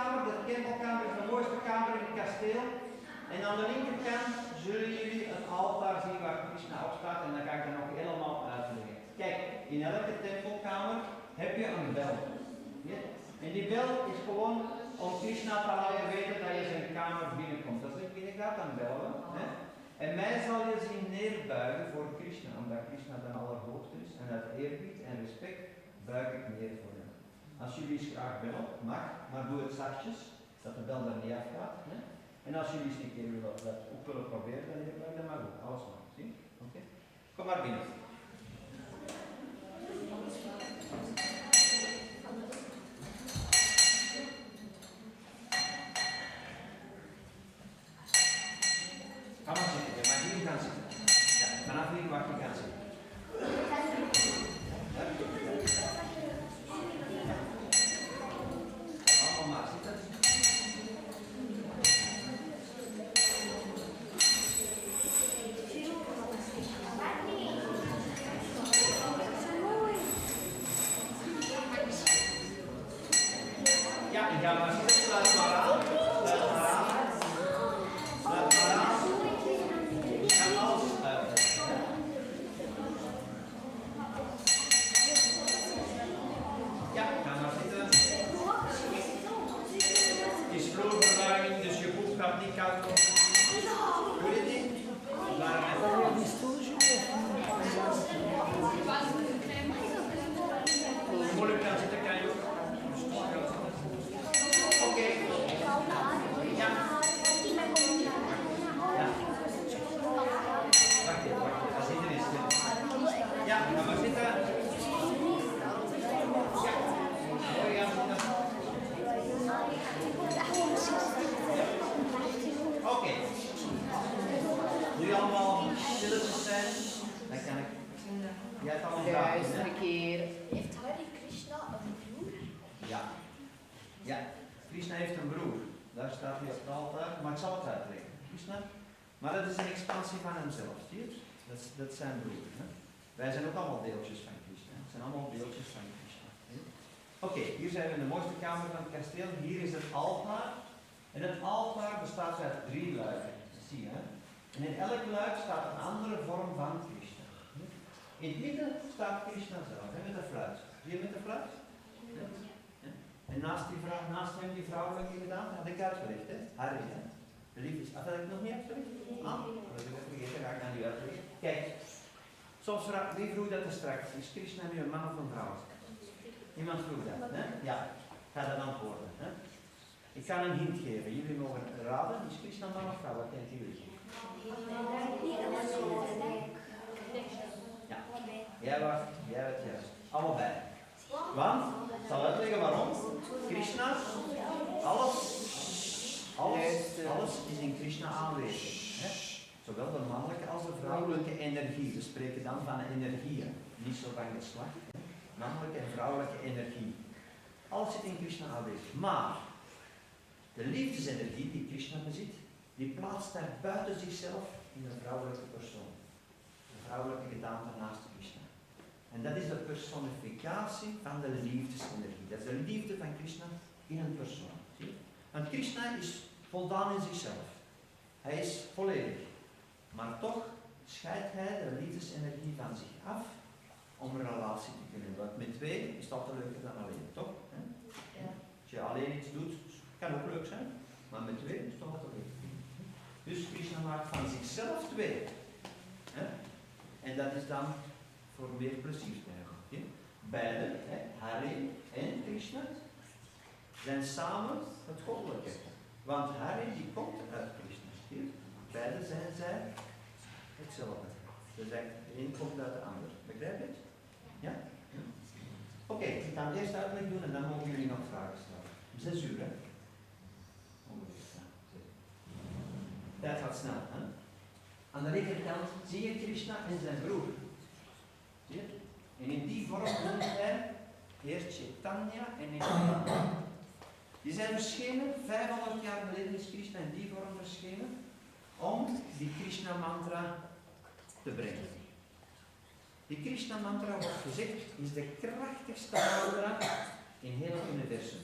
kamer, de tempelkamer is de mooiste kamer in het kasteel. En aan de linkerkant zullen jullie het altaar zien waar Krishna op staat en dan ga ik er nog helemaal uitleggen. Kijk, in elke tempelkamer heb je een bel. Ja? En die bel is gewoon om Krishna te laten weten dat je zijn kamer binnenkomt. Dus ik ga dan bellen. Hè? En mij zal je zien neerbuigen voor Krishna, omdat Krishna de allerhoogste is. En uit eerbied en respect buig ik neer voor hem. Als jullie eens graag bellen, mag, maar doe het zachtjes, dat de bel daar niet afgaat. Hè? En als jullie eens een keer dat ook willen proberen, dan neerbuigen, dan mag ook. Alles mag. Zie? Oké? Kom maar binnen. Ga maar zitten, je mag hier gaan zitten. Ja, vanaf hier mag je gaan zitten. Allemaal maar zitten. Ja, ik ga maar zitten, sluit maar aan. Sluit maar aan. Sluit maar aan. Ik ga alles uitleggen. Ja, ga maar zitten. Het is vloerverwarming, dus je boek gaat niet koud worden. Doe je het niet? Moeilijk gaan zitten, kan je ook. Oké. Ja. Ja. Wacht even, als iedereen is stil. Ja, ga maar zitten. Ja. Mooi gaan zitten. Oké. Nu allemaal stilletjes zijn, dan kan ik. Jij hebt allemaal vragen, hè? Heeft Hare Krishna een broer? Ja. Ja. Krishna heeft een broer. Daar staat hij op het altaar, maar ik zal het uitleggen. Krishna. Maar dat is een expansie van hemzelf, zie je? Dat is zijn broer. Hè? Wij zijn ook allemaal deeltjes van Krishna. Het zijn allemaal deeltjes van Krishna. Oké, hier zijn we in de mooiste kamer van het kasteel. Hier is het altaar. En het altaar bestaat uit 3 luiken. Zie je? Hè? En in elk luik staat een andere vorm van Krishna. In het midden staat Krishna zelf, hè, met de fluit. Zie je met de fluit? Ja. En naast hem die vrouwelijke gedaan, had ik uitgelegd, hè? Harry, hè? De liefdes. Had ik nog niet uitgelegd? Ah, dat heb ik vergeten, ga ik aan u uitleggen. Kijk, soms vraagt, wie vroeg dat er straks? Is Krishna nu een man of een vrouw? Iemand vroeg dat, hè? Ja, ga dat antwoorden, hè? Ik ga een hint geven, jullie mogen raden, is Krishna man of vrouw? Wat denken jullie? Ja, jij werd juist. Allebei. Want, ik zal uitleggen waarom. Krishna, alles is in Krishna aanwezig. Hè? Zowel de mannelijke als de vrouwelijke energie. We spreken dan van energieën, niet zo van geslacht. Mannelijke en vrouwelijke energie. Alles zit in Krishna aanwezig. Maar, de liefdesenergie die Krishna bezit, die plaatst hij buiten zichzelf in een vrouwelijke persoon. Een vrouwelijke gedaante naast Krishna. En dat is de personificatie van de liefdesenergie. Dat is de liefde van Krishna in een persoon. Zie je? Want Krishna is voldaan in zichzelf. Hij is volledig. Maar toch scheidt hij de liefdesenergie van zich af om een relatie te kunnen hebben. Want met 2 is dat altijd leuker dan alleen, toch? Ja. Als je alleen iets doet, kan ook leuk zijn. Maar met 2 is het toch altijd leuk. Dus Krishna maakt van zichzelf 2. En dat is dan voor meer plezier te hebben. Beide, Hari en Krishna, zijn samen het goddelijke. Want Hari die komt uit Krishna. Beide zijn zij hetzelfde. Dus de een komt uit de ander. Begrijp je het? Ja? Oké, ik ga het eerst uitleg doen en dan mogen jullie nog vragen stellen. 6 uur, hè? Dat gaat snel, hè? Aan de rechterkant zie je Krishna en zijn broer. Zie je? En in die vorm noemt hij eerst Chaitanya en Nityananda. Die zijn verschenen, 500 jaar geleden is Krishna in die vorm verschenen, om die Krishna mantra te brengen. Die Krishna mantra, wordt gezegd, is de krachtigste mantra in heel het universum.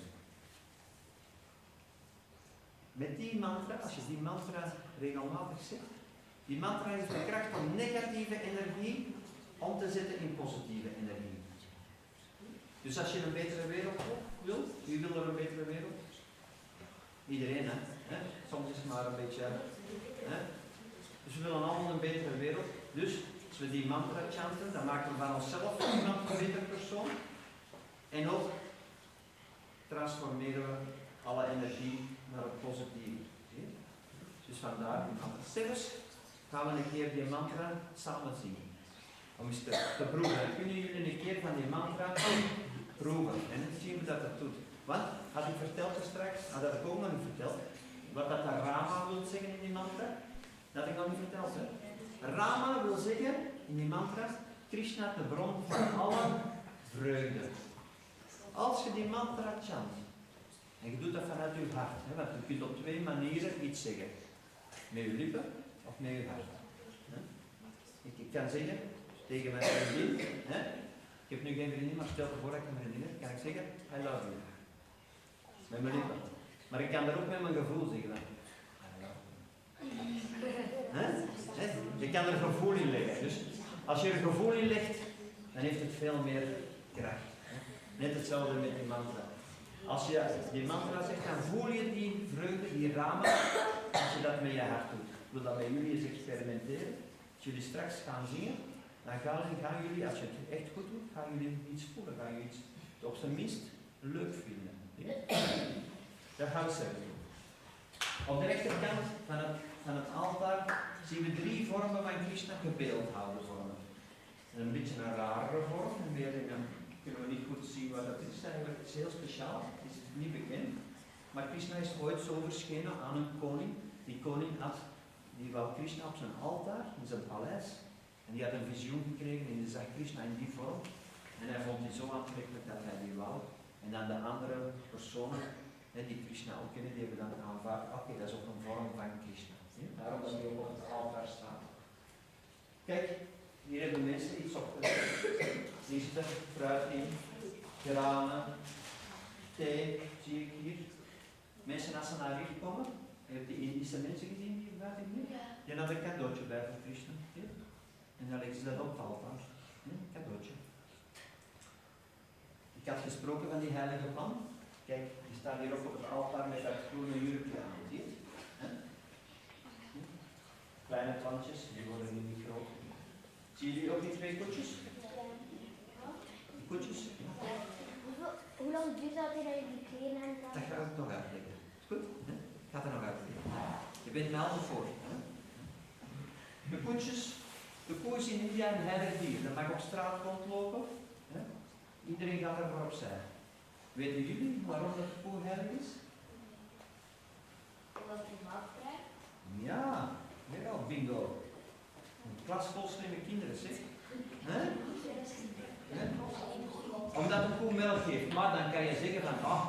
Met die mantra, als je die mantra regelmatig zegt, die mantra heeft de kracht om negatieve energie om te zetten in positieve energie. Dus als je een betere wereld wilt, wie wil er een betere wereld? Iedereen, hè? Soms is het maar een beetje. Hè? Dus we willen allemaal een betere wereld. Dus als we die mantra chanten, dan maken we van onszelf iemand een betere persoon. En ook transformeren we alle energie naar het positieve. Dus vandaar die mantra. Zelfs gaan we een keer die mantra samen zingen. Om eens te proeven. Kunnen jullie een keer van die mantra proeven? En dan zien we dat dat doet. Want, had ik verteld straks, had ik ook nog niet verteld, wat dat Rama wil zeggen in die mantra? Dat had ik nog niet verteld. Hè? Rama wil zeggen in die mantra, Krishna de bron van alle vreugde. Als je die mantra chant, en je doet dat vanuit je hart, hè, want je kunt op twee manieren iets zeggen. Met je lippen of met je hart. Hè? Ik kan zeggen tegen mijn vriendin, hè? Ik heb nu geen vriendin, maar stel je voor dat ik een vriendin heb, kan ik zeggen, I love you. Met mijn lippen. Maar ik kan er ook met mijn gevoel zeggen. Je kan er gevoel in leggen. Dus als je er gevoel in legt, dan heeft het veel meer kracht. Net hetzelfde met die mantra. Als je die mantra zegt, dan voel je die vreugde, die rama, als je dat met je hart doet. Ik wil dat met jullie eens experimenteren. Als jullie straks gaan zingen, dan gaan jullie, als je het echt goed doet, gaan jullie iets voelen. Gaan jullie iets op zijn minst leuk vinden. Dat gaan we zeggen. Op de rechterkant van het altaar zien we 3 vormen van Krishna gebeeldhouwde vormen. Een beetje een rare vorm, en meer kunnen we niet goed zien wat dat is. Eigenlijk is het heel speciaal, het is niet bekend. Maar Krishna is ooit zo verschenen aan een koning. Die koning die wou Krishna op zijn altaar, in zijn paleis. En die had een visioen gekregen en die zag Krishna in die vorm. En hij vond die zo aantrekkelijk dat hij die wou. En dan de andere personen die Krishna ook kennen, die hebben dan aanvaard, oké, dat is ook een vorm van Krishna. Ja? Daarom dat hij ook op het altaar staat. Kijk, hier hebben mensen iets opgezet. Hier zit er fruit in, granen, thee, zie ik hier. Mensen als ze naar hier komen, je hebt die Indische mensen gezien die buiten hier? Die hadden een cadeautje bij voor Krishna. Ja? En dan leggen ze dat op het altaar. Ja? Cadeautje. Ik had gesproken van die heilige man. Kijk, die staat hier ook op het altaar met dat groene jurkje aan. Zie je het? Kleine plantjes, die worden nu niet groot. Zie jullie ook die 2 koetjes? Die koetjes? Hoe lang duurt dat dat je die kleren aan Dat ga ik nog uitleggen. Is goed? Ik ga het er nog uitleggen. Je bent melden voor. De koetjes. De koe is in India een heilig dier. Dat mag op straat rondlopen. Iedereen gaat er maar opzij. Weten jullie waarom dat de koe heilig is? Omdat je maat krijgt? Ja, weer al bingo. Een klas vol slimme kinderen, zeg. Omdat een koe melk geeft. Maar dan kan je zeggen van,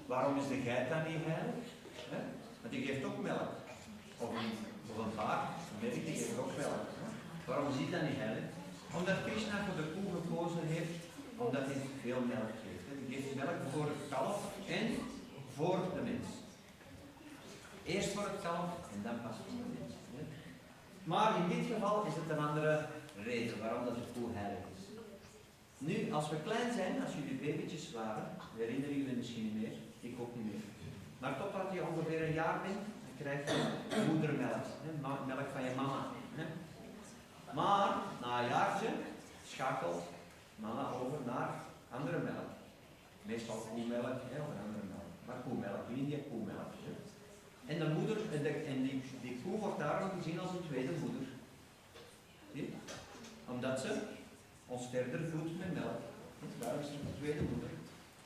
waarom is de geit dan niet heilig? Want die geeft ook melk. Of een paard, een merk, die geeft ook melk. Waarom is die dan niet heilig? Omdat Krishna voor de koe gekozen heeft, omdat hij veel melk geeft. Die geeft melk voor het kalf en voor de mens. Eerst voor het kalf en dan pas voor de mens. Maar in dit geval is het een andere reden waarom dat de koe heilig is. Nu, als we klein zijn, als jullie babytjes waren, herinneren jullie misschien niet meer, ik ook niet meer. Maar totdat je ongeveer een jaar bent, dan krijg je moedermelk, melk van je mama. Maar na een jaartje schakelt mama over naar andere melk. Meestal koemelk of een andere melk. Maar koemelk, in India koemelk. En de moeder, die koe wordt daarom gezien als een tweede moeder. Zie? Omdat ze ons verder voedt met melk. Daarom is ze een tweede moeder.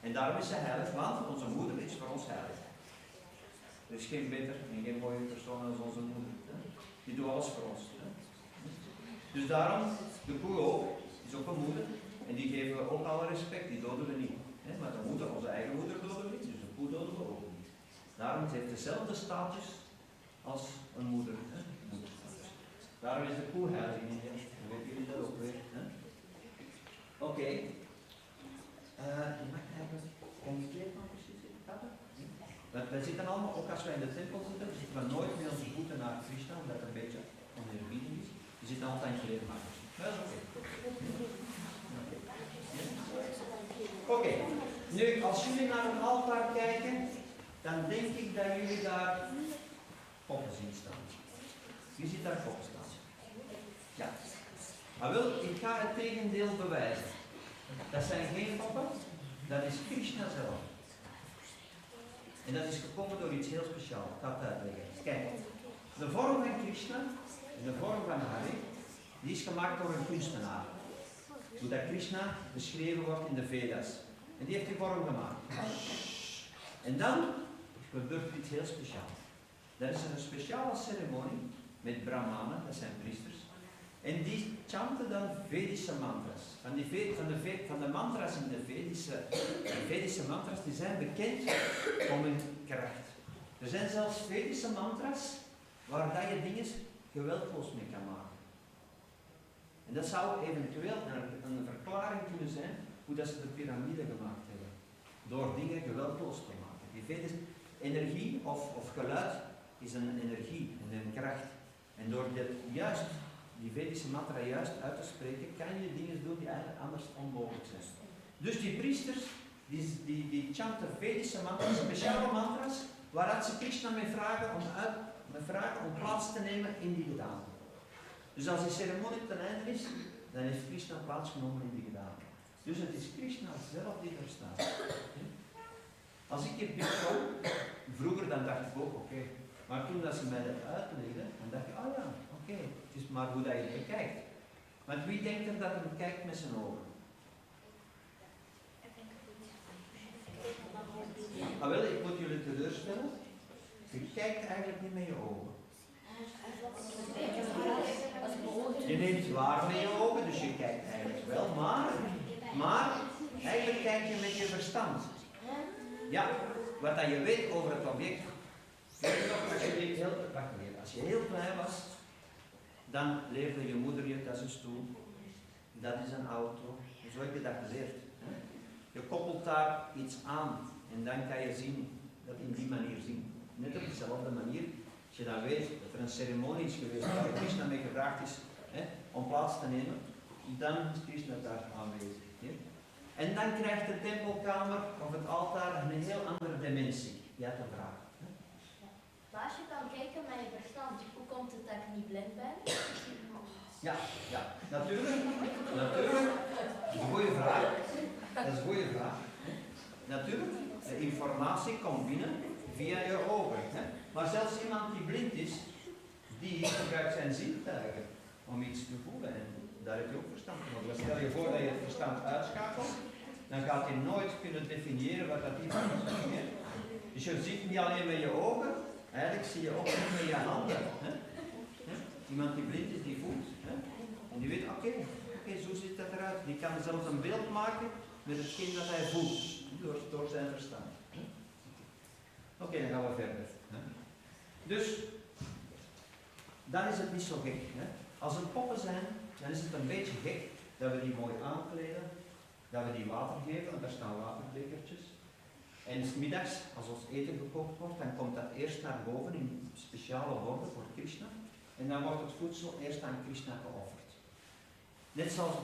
En daarom is ze heilig, want onze moeder is voor ons heilig. Er is geen beter en geen mooie persoon als onze moeder. Die doet alles voor ons. Dus daarom, de koe ook, is ook een moeder. En die geven we ook alle respect, die doden we niet. Maar de moeder, onze eigen moeder doden we niet, dus de koe doden we ook niet. Daarom heeft het dezelfde status als een moeder. Daarom is de koe heilig in India. Dan weten jullie dat ook weer. Oké. Je mag eigenlijk, kan je kleed nog precies in? wij zitten allemaal, ook als wij in de tempel zitten, zitten we nooit met onze voeten naar Krishna, omdat het een beetje oneerbiedig is. We zitten altijd in kleermakers. Dat is oké. Oké, nu als jullie naar een altaar kijken, dan denk ik dat jullie daar poppen zien staan. Wie ziet daar poppen staan? Ja. Maar wel, ik ga het tegendeel bewijzen. Dat zijn geen poppen, dat is Krishna zelf. En dat is gekomen door iets heel speciaals. Ik ga het uitleggen. Kijk, de vorm van Krishna en de vorm van Hari, die is gemaakt door een kunstenaar. Hoe dat Krishna beschreven wordt in de Vedas. En die heeft die vorm gemaakt. En dan gebeurt er iets heel speciaals. Dat is een speciale ceremonie met brahmanen, dat zijn priesters. En die chanten dan Vedische mantras. Van de mantras in de Vedische mantras, die zijn bekend om hun kracht. Er zijn zelfs Vedische mantras waar dat je dingen geweldloos mee kan maken. En dat zou eventueel een verklaring kunnen zijn hoe dat ze de piramide gemaakt hebben. Door dingen geweldloos te maken. Die Vedische energie of geluid is een energie en een kracht. En door die Vedische mantra juist uit te spreken, kan je dingen doen die eigenlijk anders onmogelijk zijn. Dus die priesters, die chanten Vedische mantras, speciale mantras, waar ze Krishna mee vragen om plaats te nemen in die gedaante. Dus als die ceremonie ten einde is, dan heeft Krishna plaatsgenomen in die gedaante. Dus het is Krishna zelf die er staat. Als ik hier binnenkom, vroeger dan dacht ik ook, oké. Maar toen dat ze mij dat uitlegden, dan dacht ik, oh ja, oké. Het is maar hoe dat je er kijkt. Want wie denkt er dat hij kijkt met zijn ogen? Maar wel, ik moet jullie teleurstellen. Je kijkt eigenlijk niet met je ogen. Je neemt waar met je ogen, dus je kijkt eigenlijk wel, maar eigenlijk kijk je met je verstand. Ja, wat dat je weet over het object. Als je heel klein was, dan leerde je moeder je, dat is een stoel, dat is een auto. Zo heb je dat geleerd. Je koppelt daar iets aan en dan kan je zien, dat in die manier zien. Net op dezelfde manier, als je dan weet dat er een ceremonie is geweest waar Krishna mee gevraagd is om plaats te nemen, dan is Krishna daar aanwezig. En dan krijgt de tempelkamer of het altaar een heel andere dimensie. Je hebt een vraag. Maar als je kan kijken met je verstand, hoe komt het dat ik niet blind ben? Ja, natuurlijk. Dat is een goede vraag. Dat is een goede vraag. Natuurlijk, de informatie komt binnen via je ogen. Maar zelfs iemand die blind is, die gebruikt zijn zintuigen om iets te voelen. En daar heb je ook verstand van. Dus stel je voor dat je het verstand uitschakelt, dan gaat je nooit kunnen definiëren wat dat is. Dus je ziet niet alleen met je ogen, eigenlijk zie je ook met je handen. Iemand die blind is, die voelt. En die weet, oké, zo ziet dat eruit. Die kan zelfs een beeld maken met hetgeen dat hij voelt, door zijn verstand. Oké, dan gaan we verder. Dus, dan is het niet zo gek. Als er poppen zijn, dan is het een beetje gek dat we die mooi aankleden, dat we die water geven, want daar staan waterbekertjes. En 's middags, als ons eten gekookt wordt, dan komt dat eerst naar boven in speciale borden voor Krishna. En dan wordt het voedsel eerst aan Krishna geofferd. Net zoals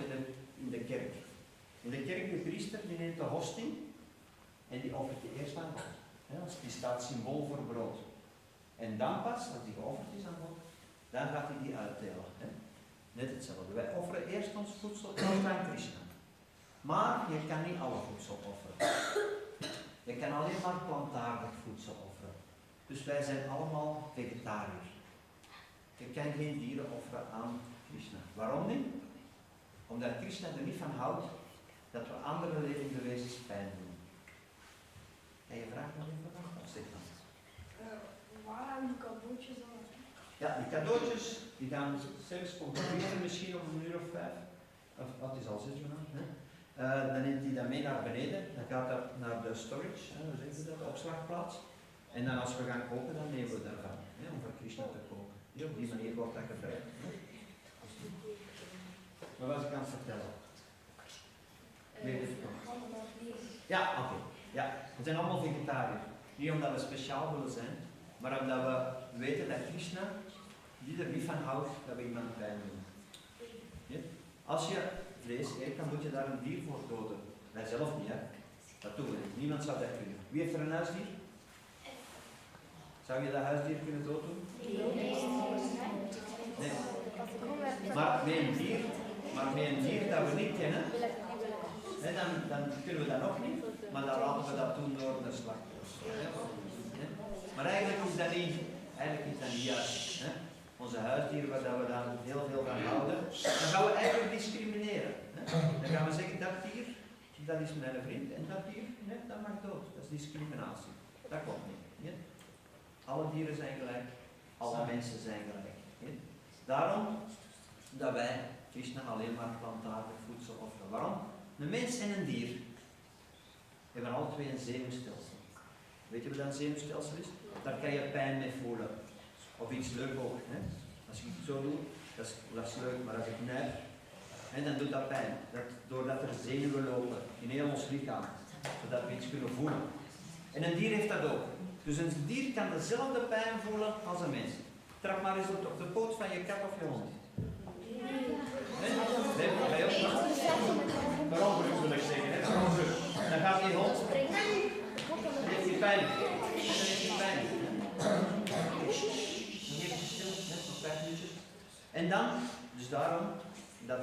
in de kerk. In de kerk, de priester die neemt de hostie en die offert die eerst aan God. Die staat symbool voor brood. En dan pas, als die geofferd is aan God, dan gaat hij die uitdelen. Net hetzelfde. Wij offeren eerst ons voedsel aan Krishna. Maar je kan niet alle voedsel offeren. Je kan alleen maar plantaardig voedsel offeren. Dus wij zijn allemaal vegetariërs. Je kan geen dieren offeren aan Krishna. Waarom niet? Omdat Krishna er niet van houdt dat we andere levende wezens pijn doen. En je vraagt nog even wat zegt dan? Waar hebben die cadeautjes dan? Ja, die cadeautjes die gaan zelfs computeren misschien om 5:00. Of wat is al 6 uur? Dan neemt hij dat mee naar beneden. Dan gaat dat naar de storage, hoe zeggen ze dat, de opslagplaats. En dan als we gaan koken, dan nemen we daarvan. Om voor Krishna te koken. Op die manier wordt dat gebruikt. Maar wat ik aan het vertellen? Weet je het nog? Ja, oké. Ja, we zijn allemaal vegetariërs. Niet omdat we speciaal willen zijn, maar omdat we weten dat Krishna, die er niet van houdt, dat we iemand pijn doen. Ja? Als je vlees eet, dan moet je daar een dier voor doden. Wij zelf niet, hè? Dat doen we niet. Niemand zou dat kunnen. Wie heeft er een huisdier? Zou je dat huisdier kunnen dooddoen? Nee. Maar met een dier dat we niet kennen, hè, dan kunnen we dat nog niet, maar dan laten we dat doen door de slachtoffers. Maar eigenlijk is dat niet juist. Hè? Onze huisdieren waar we dan heel veel van houden, dan gaan we eigenlijk discrimineren. Hè? Dan gaan we zeggen, dat dier, dat is mijn vriend, en dat dier, nee, dat mag dood. Dat is discriminatie. Dat klopt niet. Hè? Alle dieren zijn gelijk, alle mensen zijn gelijk. Hè? Daarom dat wij Krishna alleen maar plantaardig voedsel offeren. Waarom? Een mens en een dier hebben alle twee een zenuwstelsel. Weet je wat een zenuwstelsel is? Daar kan je pijn mee voelen. Of iets leuk ook. Hè? Als ik het zo doe, dat is leuk, maar als ik nijp, dan doet dat pijn. Doordat er zenuwen lopen in heel ons lichaam, zodat we iets kunnen voelen. En een dier heeft dat ook. Dus een dier kan dezelfde pijn voelen als een mens. Trap maar eens op de poot van je kat of je hond. Nee, bij jou ook. Waarom wil ik zeggen? Hè? Dan gaat die hond. Dan heeft hij pijn. Dan heeft hij pijn. Dan geeft hij stil, net voor 5 minuutjes. En dan, dus daarom dat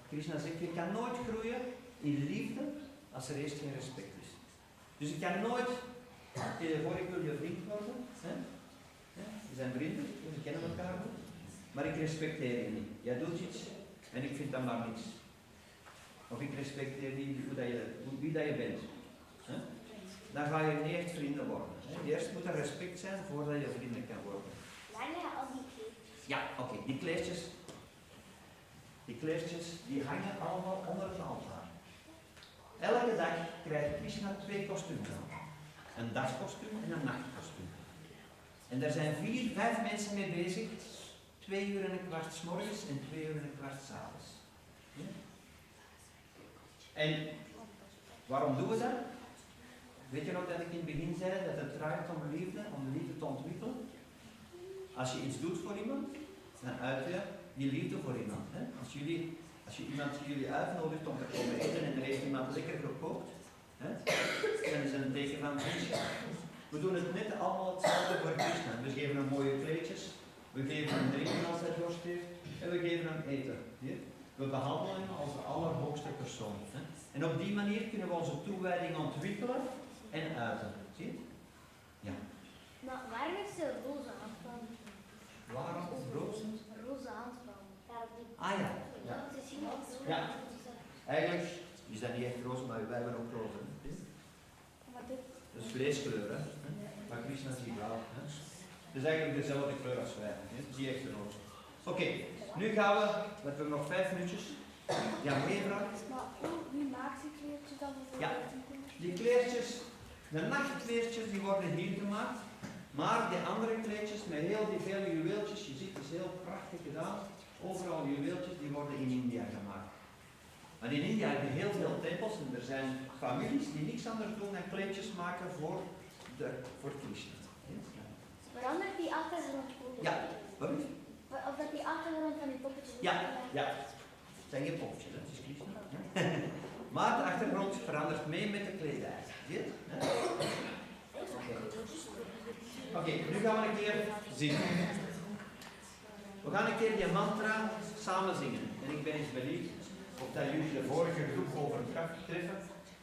Krishna zegt, je kan nooit groeien in liefde als er eerst geen respect is. Dus je kan nooit, stel je voor ik wil je vriend worden, hè? We zijn vrienden, we kennen elkaar goed, maar ik respecteer je niet. Jij doet iets en ik vind dat maar niks. Of ik respecteer niet wie dat je bent. Hè? Dan ga je niet echt vrienden worden. Hè? Eerst moet er respect zijn voordat je vrienden kan worden. Ja, oké. Die kleertjes die hangen allemaal onder het altaar. Elke dag krijgt Krishna 2 kostuums aan. Een dagkostuum en een nachtkostuum. En daar zijn 4, 5 mensen mee bezig. 2 uur en een kwart 's morgens en 2 uur en een kwart 's avonds. Ja? En waarom doen we dat? Weet je nog dat ik in het begin zei dat het draait om de liefde te ontwikkelen? Als je iets doet voor iemand, dan uit je die liefde voor iemand. Hè? Als je iemand jullie uitnodigt om te komen eten en er heeft iemand lekker gekookt, hè? Dan is dat een teken van vriendschap. We doen het net allemaal hetzelfde voor Krishna. We geven hem mooie kleedjes, we geven hem drinken als hij dorst heeft en we geven hem eten. Hier. We behandelen hem als de allerhoogste persoon. Hè? En op die manier kunnen we onze toewijding ontwikkelen en uiten. Zie je? Ja. Maar waarom is er roze handband? Waarom rozen? Roze handband. Ah ja. Ja. Eigenlijk is dat niet echt roze, maar wij hebben ook roze. Dat is vleeskleur, hè? Maar Krishna is die blauw. Het is eigenlijk dezelfde kleur als wij. Die echte roze. Oké, nu gaan we, we hebben nog 5 minuutjes. Ja, meer vragen? Maar wie maakt die kleertjes dan bijvoorbeeld? Ja, die kleertjes, de nachtkleertjes, die worden hier gemaakt. Maar die andere kleedjes met heel die vele juweeltjes, je ziet het is heel prachtig gedaan. Overal juweeltjes, die worden in India gemaakt. Maar in India heb je heel veel tempels en er zijn families die niks anders doen dan kleedjes maken voor Krishna. Verandert die achtergrond ook? Ja, wat is? Of dat die achtergrond van die poppetjes? Ja. Het zijn geen poppetjes, dat is Krishna. Maar de achtergrond verandert mee met de kledij. Zie je het? Oké, nu gaan we een keer zingen. We gaan een keer die mantra samen zingen. En ik ben eens benieuwd of dat jullie de vorige groep overtreffen.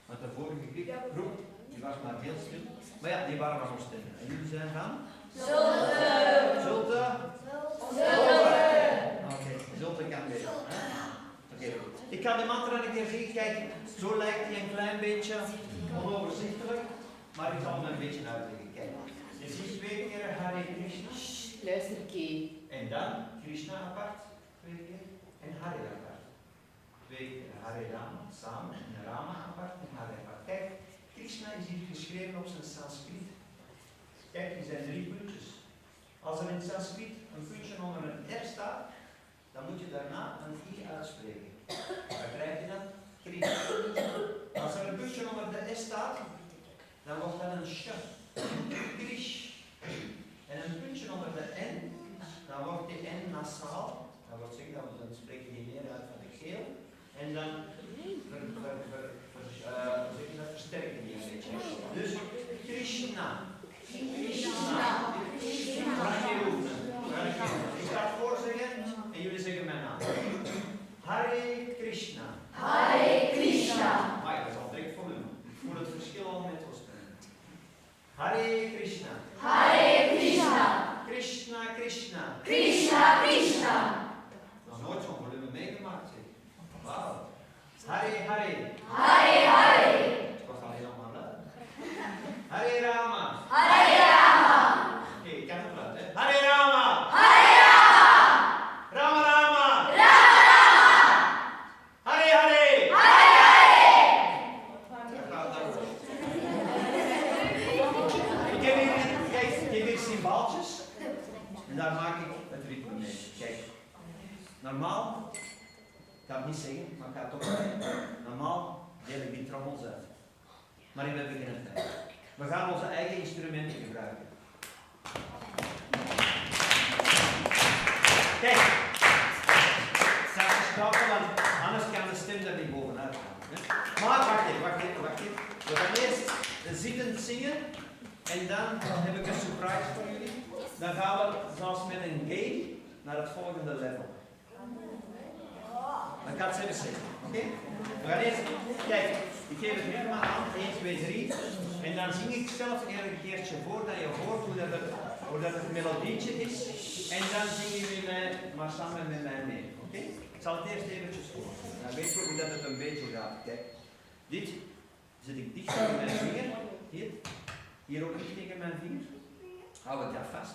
Want de vorige groep die was maar heel stil. Maar ja, die waren nog stemmen. En jullie zijn van? Zulte. Oké, Zulte kan weer. Oké. Ik ga de mantra een keer zien. Kijk, zo lijkt hij een klein beetje onoverzichtelijk. Maar ik zal hem een beetje uitleggen. Kijk, je ziet 2 keer Hare Krishna. Luister een keer. En dan Krishna apart, 2 keer. En Hare apart. 2 keer Hare Rama samen. En Rama apart en Hare apart. Kijk, Krishna is hier geschreven op zijn Sanskriet. Kijk, die zijn 3 puntjes. Als er in het Sanskriet een puntje onder een R staat, dan moet je daarna een I uitspreken. Dan krijg je dan Krishna. Als er een puntje onder de S staat, dan wordt dat een sh. Krish. En een puntje onder de N, dan wordt die N nasaal. Dat wil zeggen dat we dan spreken die meer uit van de keel. En dan versterken die een beetje. Dus Krishna. Krishna. Ga je oefenen. Ik ga het voorzeggen en jullie zeggen mijn naam. Hare Krishna. Hare Krishna. Ah ja, dat is al direct volume. Ik voel het verschil al met ons. Hare Krishna. Hare Krishna. Krishna Krishna. Krishna Krishna. Nog nooit zo'n volume meegemaakt, zeg. Wauw. Hare Hare. Hare Hare. Het was al helemaal luid. Hare Rama. Hare Rama. Oké, ik kan het luid, hè. Hare Rama. Hare Rama. Rama Rama. Rama Rama. Hare Hare. Hare Hare. Ik heb hier, kijk, ik heb hier cymbaaltjes. En daar maak ik het ritme mee. Kijk. Normaal, ik ga het niet zeggen, maar ik ga het toch zeggen. Normaal deel ik die trommels uit. Maar ik ben beginnen tijd. We gaan onze eigen instrumenten gebruiken. Kijk, het staat gesproken, want anders kan de stem er niet bovenuit gaan. Maar wacht even. We gaan eerst zittend zingen en dan heb ik een surprise voor jullie. Dan gaan we, zoals met een game, naar het volgende level. Dan kan het zelfs zeggen, oké? We gaan eerst, kijk, ik geef het ritme aan, 1, 2, 3. En dan zing ik zelf een keertje voor, dat je hoort hoe dat het melodietje is. En dan zingen jullie maar samen met mij mee, oké? Ik zal het eerst eventjes voor. Dan weet je hoe dat het een beetje gaat. Kijk, dit zet ik dicht tegen mijn vinger. Hier ook dicht tegen mijn vinger. Hou ik dat vast.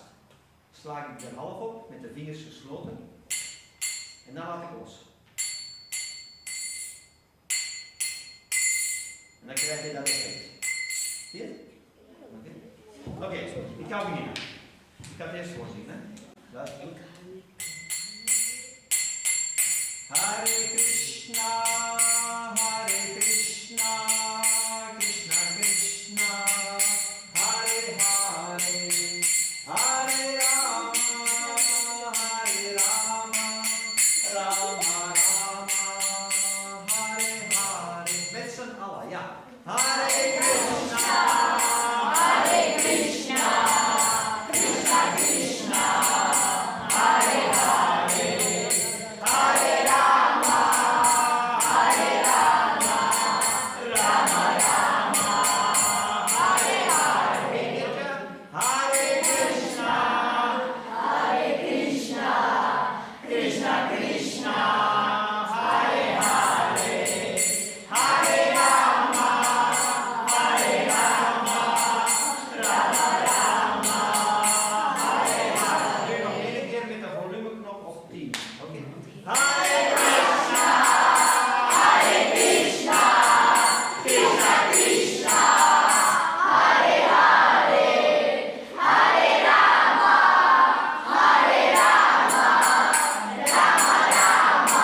Slaag ik er half op met de vingers gesloten. En dan laat ik los. En dan krijg je dat effect. Zie je? Oké, ik ga beginnen. Ik ga het eerst voorzien, hè. Dat doe ik. Hare Krishna, Krishna Krishna, Hare Hare, Hare Rama, Rama Rama, Hare Hare. Met z'n allen, ja. Hare Krishna, Krishna Krishna, Hare Hare, Hare Rama, Rama Rama, Hare Hare. Hare Krishna, Krishna Krishna, Hare Hare, Hare Rama, Rama Rama, Hare Hare. Nu nog één keer met de volumeknop op 10. Oké. Hare Krishna, Krishna Krishna, Hare Hare, Hare Rama, Rama Rama,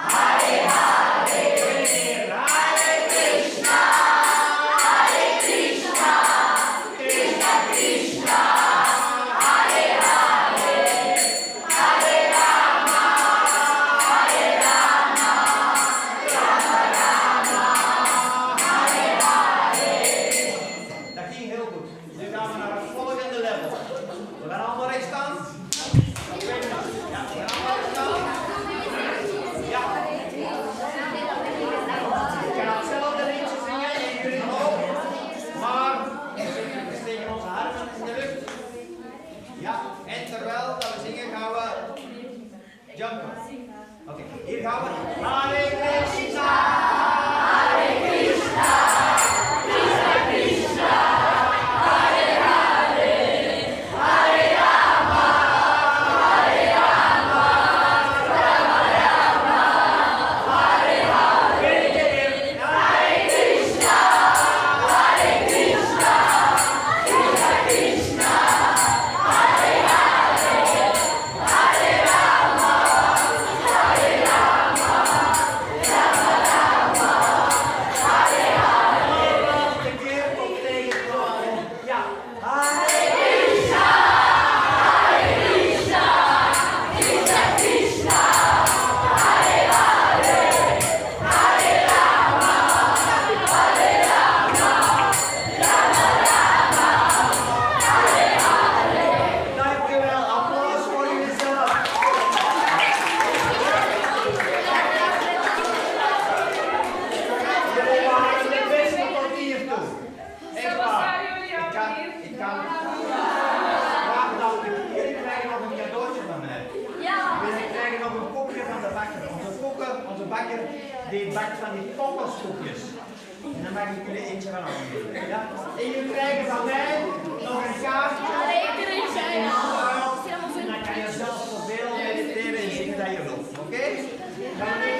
Hare Hare. Hare Krishna, Krishna Krishna, Hare Hare, Hare Rama, Rama Rama, Hare Hare. Dat ging heel goed. Nu gaan we naar het volgende level. We gaan allemaal recht staan. Ja, we gaan allemaal recht staan. Ja. Ik ga hetzelfde liedje zingen en jullie ook. Maar we steken onze armen in de lucht. Ja, en terwijl dat we zingen gaan we jumpen. Oké, hier gaan we. Hare Krishna, Krishna Krishna, Hare Hare, Hare Rama, Rama Rama, Hare Hare. Hare Krishna, Krishna Krishna, Hare Hare, Hare Rama, die bakt van die pokkelstoepjes. En dan mag ik jullie eentje van afgeven. Ja? En jullie krijgen van mij nog een kaartje. En dan kan je zelf zoveel mediteren en zingen dat je wilt. Oké? Dan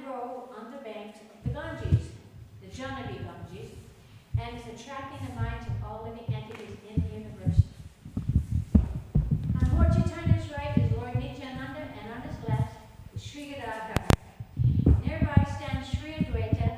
grow on the banks of the Ganges, the Janavi Ganges, and is attracting the minds of all living entities in the universe. On Lord Chaitanya's right is Lord Nityananda, and on his left is Sri Radha. Nearby stands Sri Advaita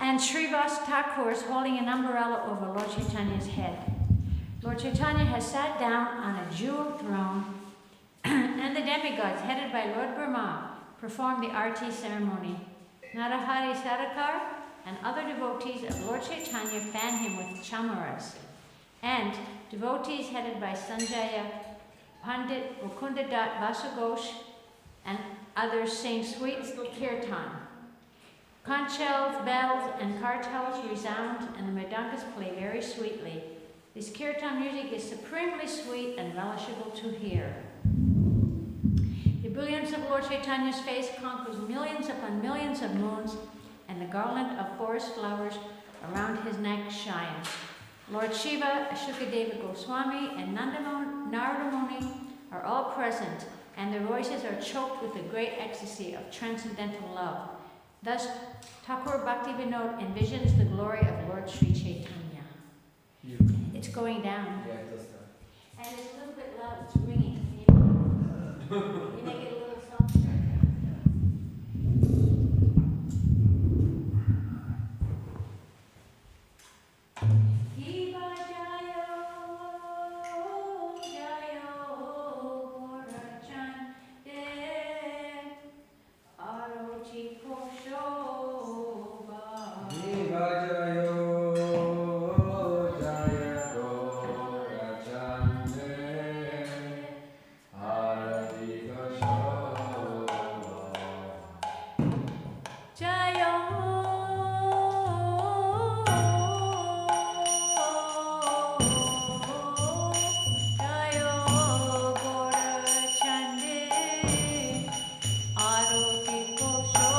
and Srivas Thakur is holding an umbrella over Lord Chaitanya's head. Lord Chaitanya has sat down on a jeweled throne, and the demigods, headed by Lord Brahma, perform the arti ceremony. Narahari Sarakar and other devotees of Lord Chaitanya fan him with chamaras, and devotees headed by Sanjaya, Pandit, Mukundadat Vasagosh, and others sing sweet kirtan. Conch shells, bells, and cartels resound, and the mridangas play very sweetly. This kirtan music is supremely sweet and relishable to hear. The brilliance of Lord Chaitanya's face conquers millions upon millions of moons, and the garland of forest flowers around his neck shines. Lord Shiva, Shukadeva Goswami, and Narada Muni are all present, and their voices are choked with the great ecstasy of transcendental love. Thus, Thakur Bhakti Vinod envisions the glory of Lord Sri Chaitanya. It's going down. Yeah, it does that. And it's a little bit loud, it's ringing. You make it a little softer. Hiva Jayo, Jayo, Gorachande, Arochi Koshoba. Viva Jayo, Jaya Gora Chande, Harati Goshoba. Jayo, Jayo Gorachande, Aroti Koshoba.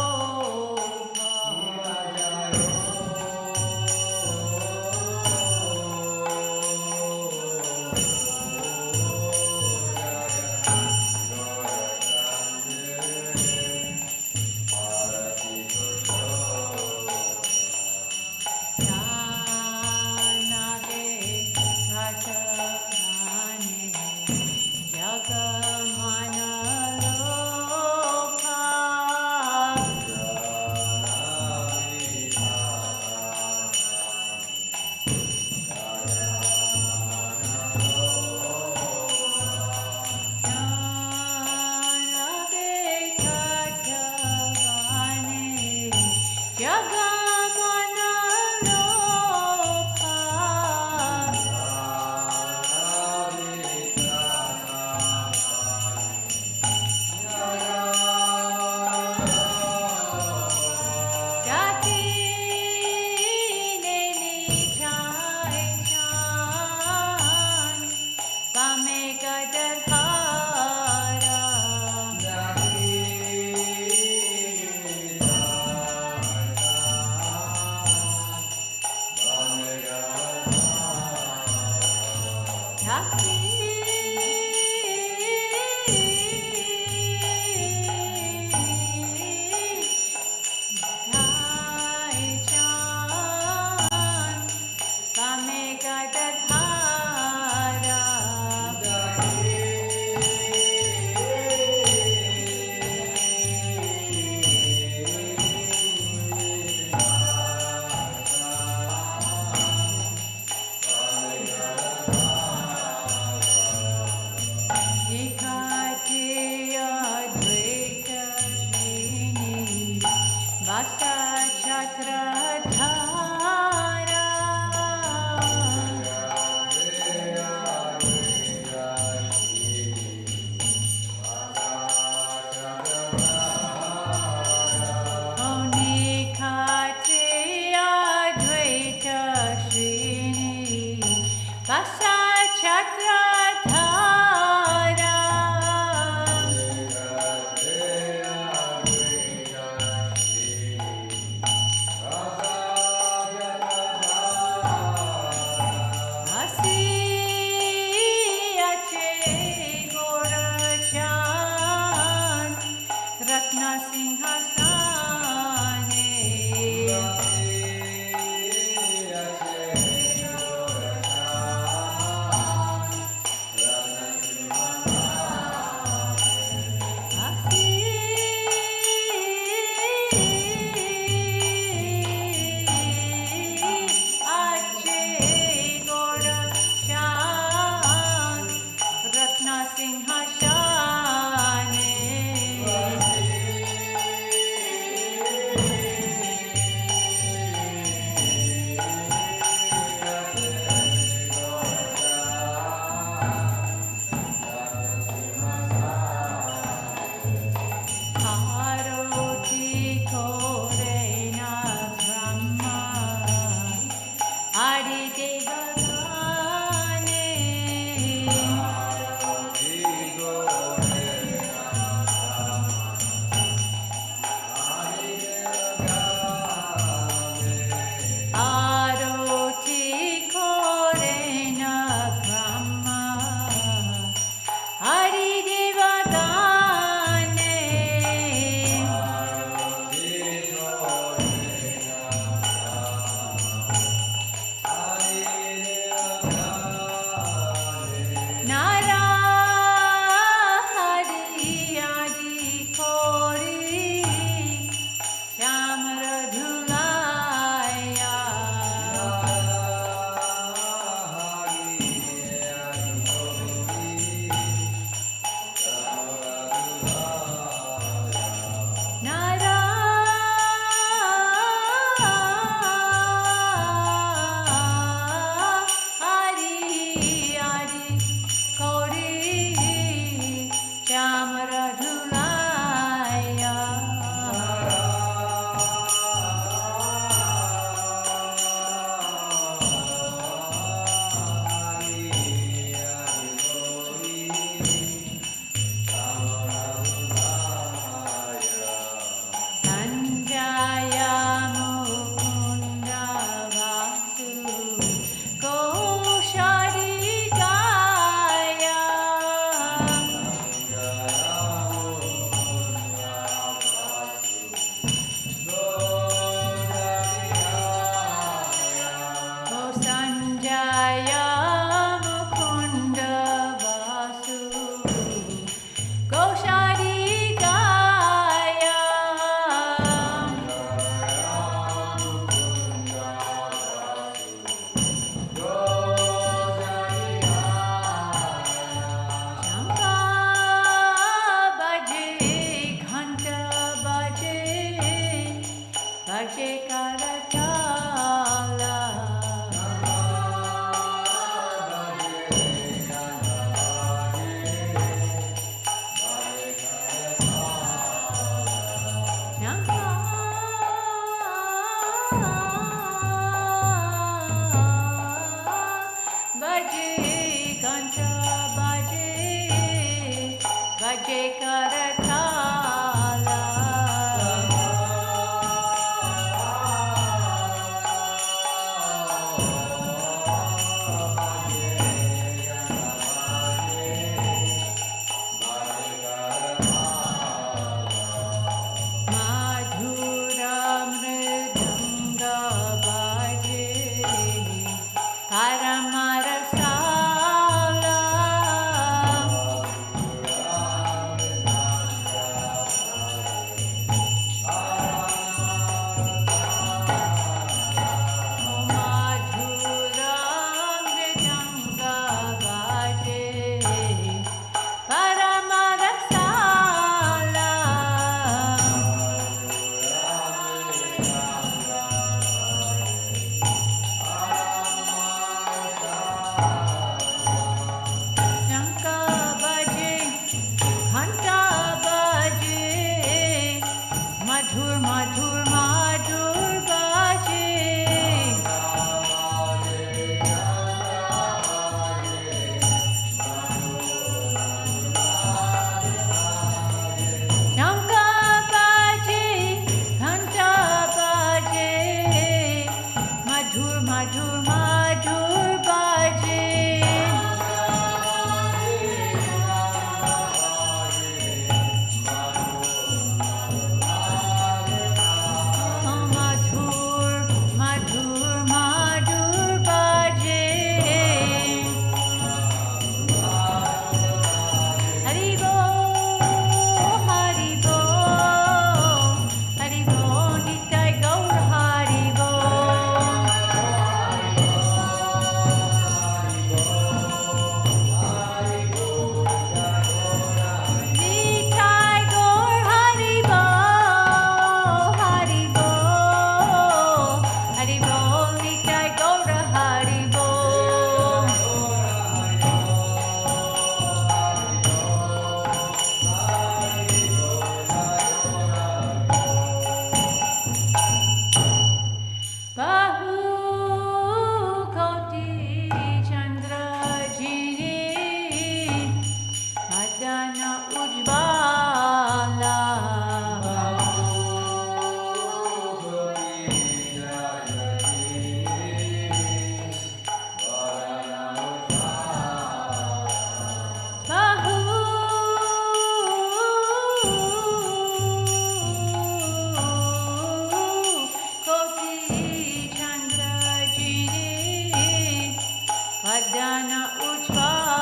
Vadana Ujvala.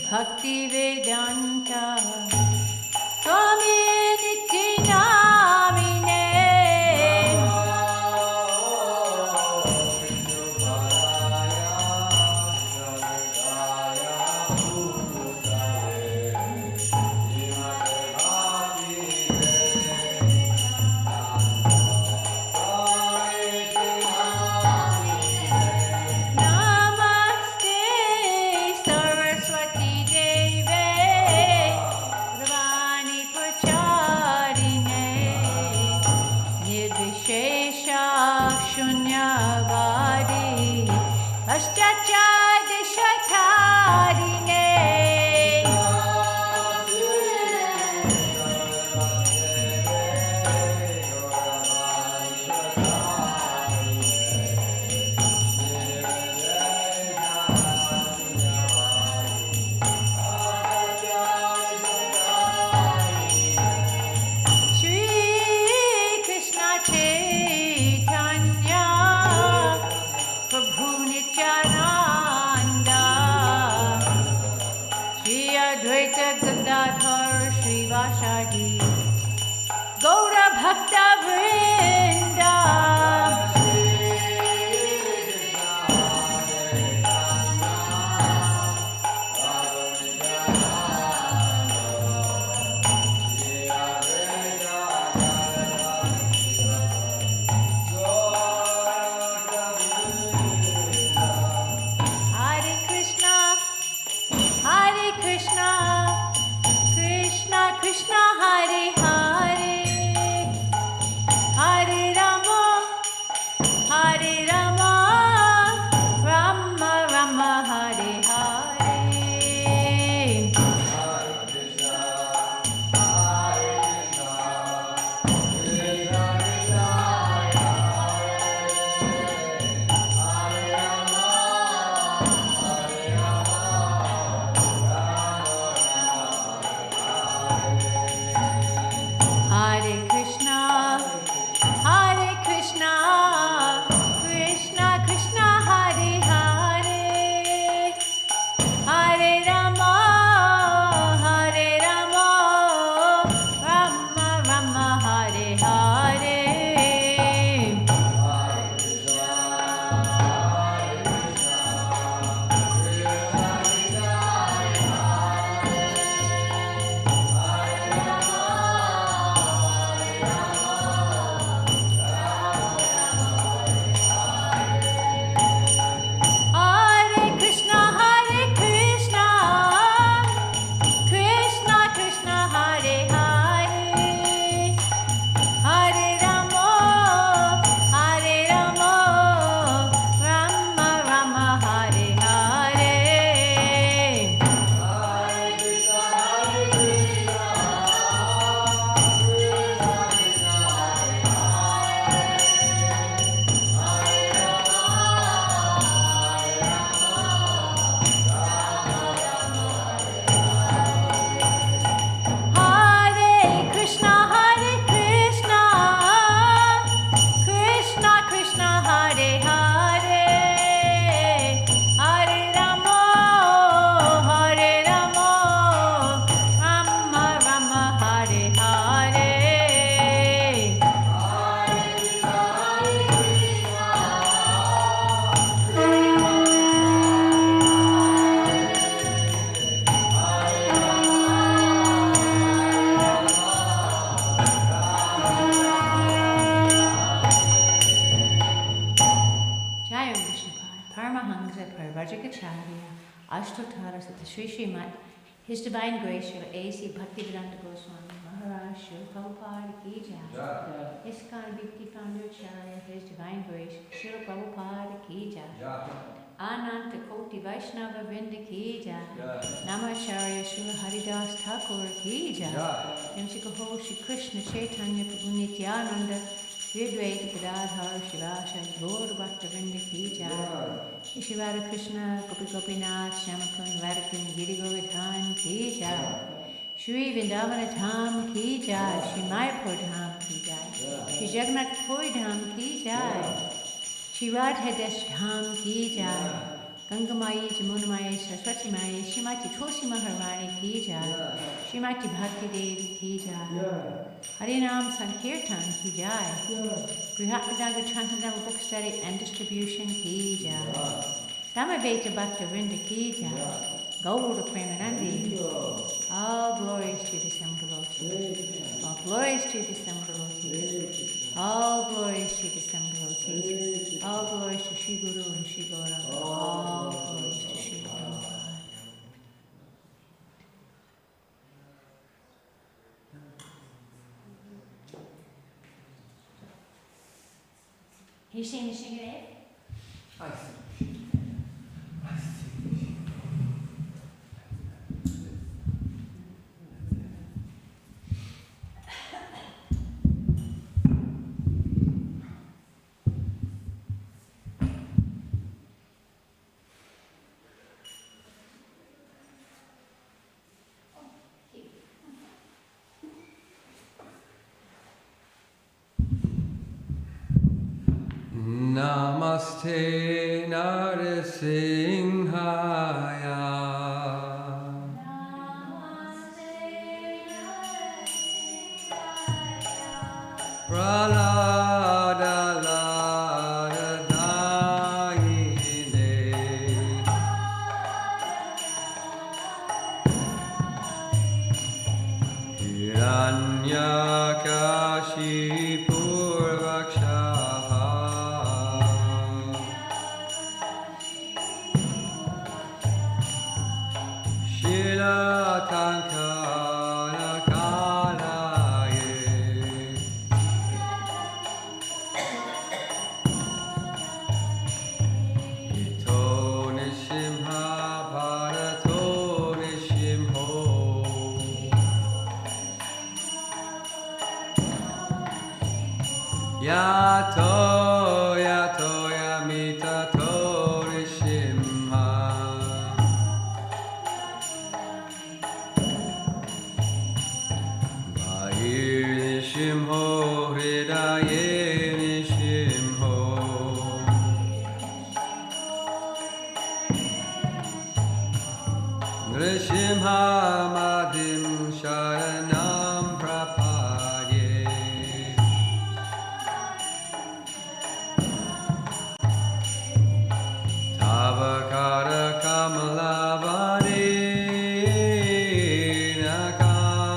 Bhaktivedanta Swami Nityanamine Namaste Saraswati Devi Bhakta Vrinda. Hare Krishna, Krishna Krishna, Hare Hare, Hare Rama, Rama Rama, Hare Hare. Hare Krishna, Krishna Krishna, Hare Hare, Hare Rama, Rama Rama, Hare Hare. Hare Krishna, Krishna Krishna, Hare Hare, Hare Rama, Rama Rama, Hare Hare. Hare Krishna, Krishna Krishna, Hare Hare, Hare Rama, Rama Rama, Hare Hare. Jai Vishnupada, Paramahansa Parivajikacharya, Ashtotara Sata Sri Srimat, His Divine Grace Srila A.C. Bhaktivedanta Goswami Maharaj Srila Prabhupada Ki Jai, ISKCON Bhakti Founder Acharya, His Divine Grace Srila Prabhupada Ki Jai, Ananta Koti Vaishnava Vrinda Ki Jai, Namacharya Srila Haridas Thakur Ki Jai, Vimsikaho Shri Krishna Chaitanya Prabhu Nityananda, Vidvaita Gadadhar Shivasa Gaur Bhakta Vrinda Ki Jai, Shri Radha Krishna Gopi Gopinath Shyamakund Radhakund Giri Govardhan Ki Jai, Shri Vrindavana Dham Ki Jai, Shri Mayapur Dham Ki Jai, Shri Jagannath Puri Dham Ki Jai, Shri Radhadesh Dham Ki Jai, Ganga Mai, Jamuna Mai, Saraswati Mai, Shrimati Tulsi Maharani Ki Jai, Shrimati Bhakti Devi Ki Jai, Harinam Sankirtan Ki Jai, Brihatmadaga Transcendental Book Study and Distribution Ki Jai, Samaveta Bhakta Vrinda Ki Jai, Gaura Premanandi. All glories to the Sam devotees. All glories to the Sam devotees. All glories to the Sam devotees. All glories to Shri Guru and Shri Gaura. All glories to Shri Prabhupada. You sing the sing it? I see. Namaste Narasimhaya. Pralada Lada Dayine Hiranyakashipurvakshaha Shilatankana Kalaye Ito Nishimha Bharato Nishimho Yato Yato Yamitato Nishimha Bahir Nishimho Hridaye Nishimho Nrishimha Madim Sharanam Prapadye Tavakara Kamalavani Nakamabuta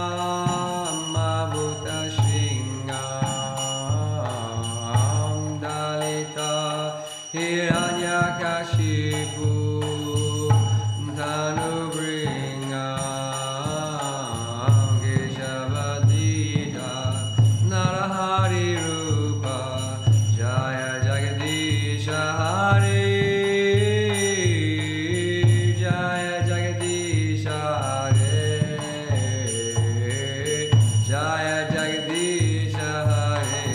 Shingam Dalita Hiranyakashipu Tanubringam Keshavadita Narahari Rupa Jaya Jagadisha Hari Jaya Jagadisha Hare Jaya Jagadisha Hare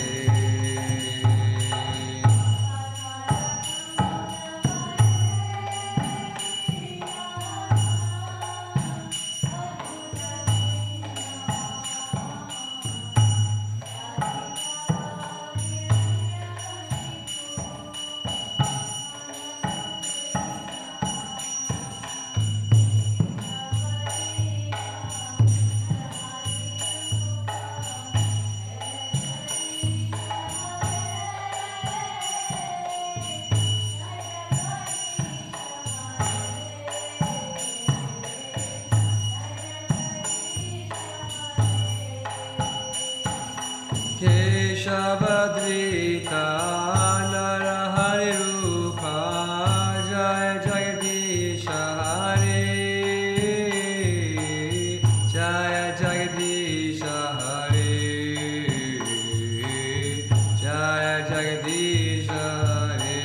Keshavadrita Narahari Rupa Jaya Jagadisha Hare Jaya Jagadisha Hare Jaya Jagadisha Hare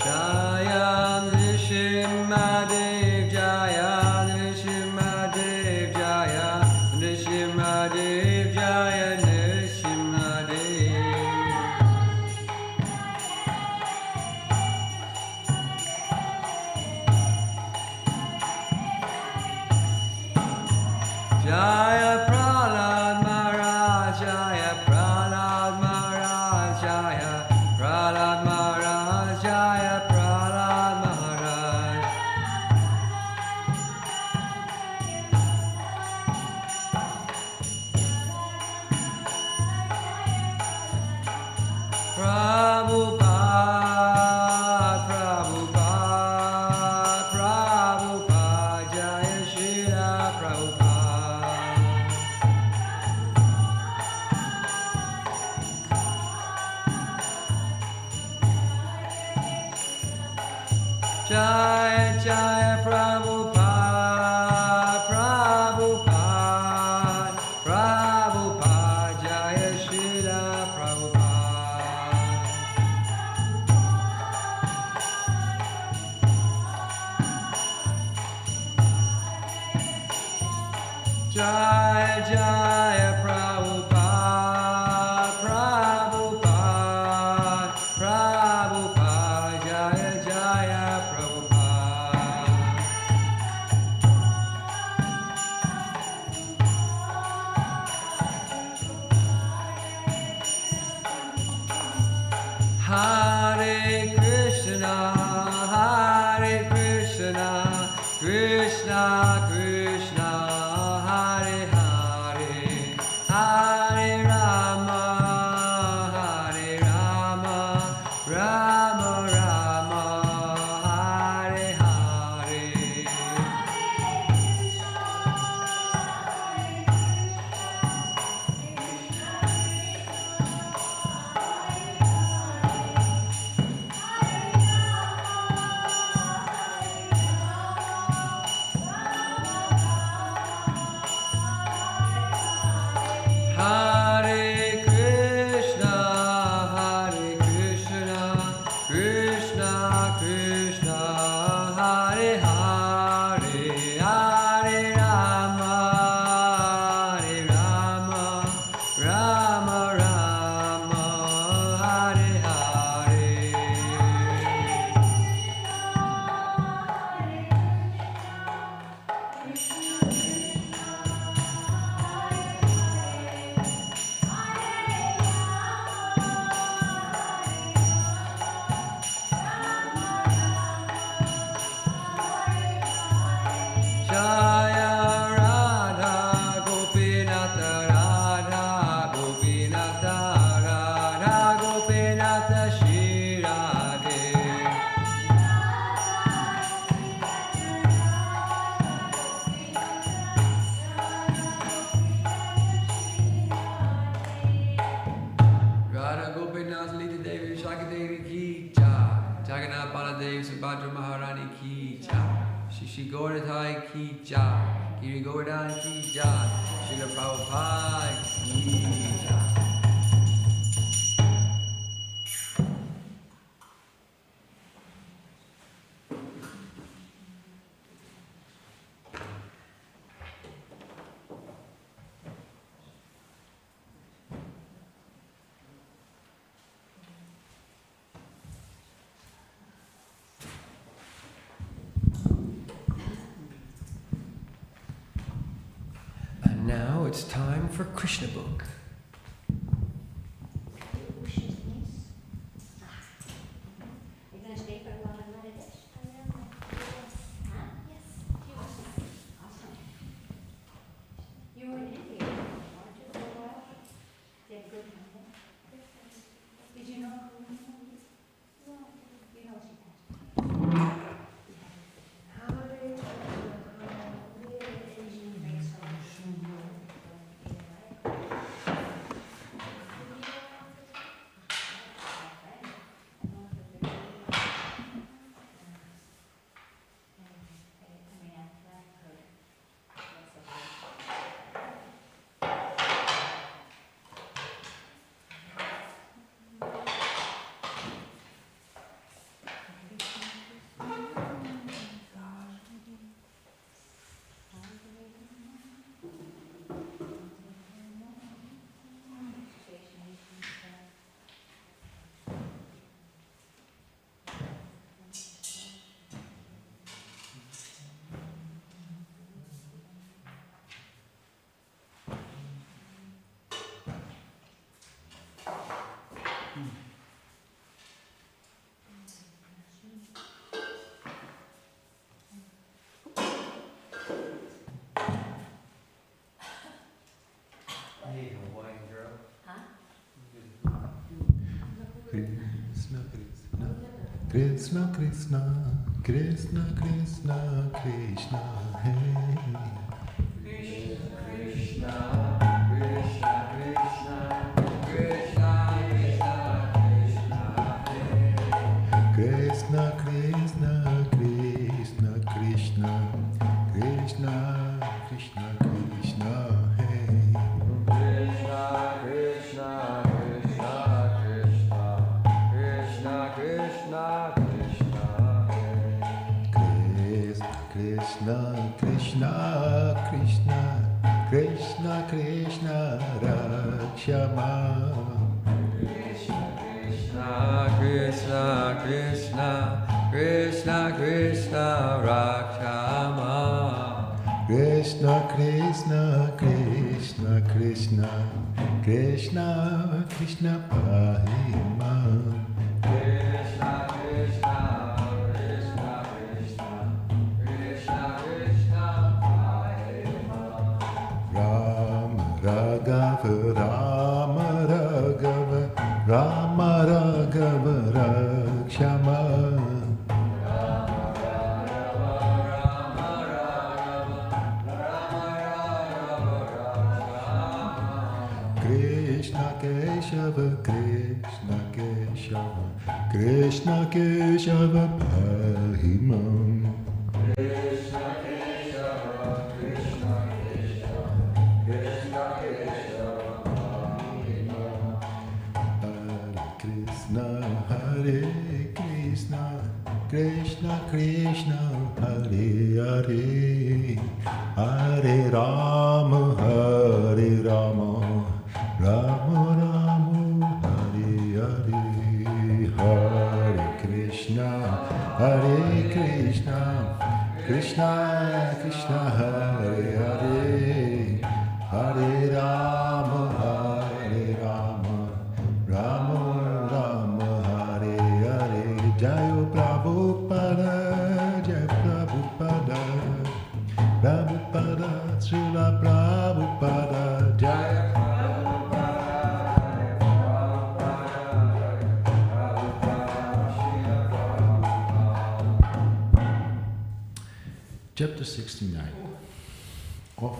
Jaya Nrsimhadev Jaya Nrsimhadev Jaya Nrsimhadev Jaya Nrsimhadev Jaya Prahlad Maharaj Jaya Prahlad Maharaj Jaya Prahlad Maharaj Jaya Prahlad Maharaj Prabhupada Prabhupada Prabhupada Jaya Srila Prabhupada Jaya Jaya Prabhupada Prabhupada Prabhupada Jaya Srila Prabhupada Jaya Jaya Prabhupada Prabhupada Prabhupada Jaya Jaya Prabhupada Krishna Krishna Hare Hare Hare Rama Hare Rama Rama Rama Hare Hare Hare Krishna, Krishna Krishna, Hare Hare, Hare Rama, Rama Rama, Hare Hare. Jaya Radha Gopinatha Radha Gopinatha Radha Gopinatha Shri Radhe Radha Gopinath Lita Devi Shaki Devi Ki Jai Jagannath Baladev Subhadra Maharani Ki Jai Shishi Gordhai Ki Jai Giri Govardhan Ki Jai Srila Prabhupada Ki Jai. And now it's time for Krishna book. You're going to stay for a while in Radhadesh? Huh? Yes. Awesome. You were in India, weren't you, for a while? They had good time there? Did you know who? No. You know she passed. Hey, Hawaiian girl. Huh? Krishna Krishna Krishna Krishna Krishna Krishna Hey Krishna Krishna Krishna Krishna Krishna Krishna Krishna Krishna Krishna Krishna Krishna Krishna Hey Krishna Krishna Krishna Krishna Krishna Krishna Krishna Krishna Krishna Krishna Krishna Rakshama Krishna Krishna Krishna Krishna Krishna Rakshama Krishna Krishna Krishna Krishna Krishna Krishna Pahima Krishna Krishna Krishna Krishna Krishna Krishna Keshava, Krishna Keshava, Krishna Keshava Pahimam. Krishna Keshava, Krishna Keshava, Krishna Keshava Pahimam. Hare Krishna, Krishna Krishna, Hare Hare, Hare Rama, Hare Rama, Rama Rama, Hare Hare, Hare Krishna, Krishna Krishna, Hare Hare, Hare Rama, Hare Rama, Rama Rama, Hare Hare. Jaya Prabhupada, Jaya Prabhupada, Prabhupada, Srila Prabhupada, Jaya Prabhupada, Chapter 69 of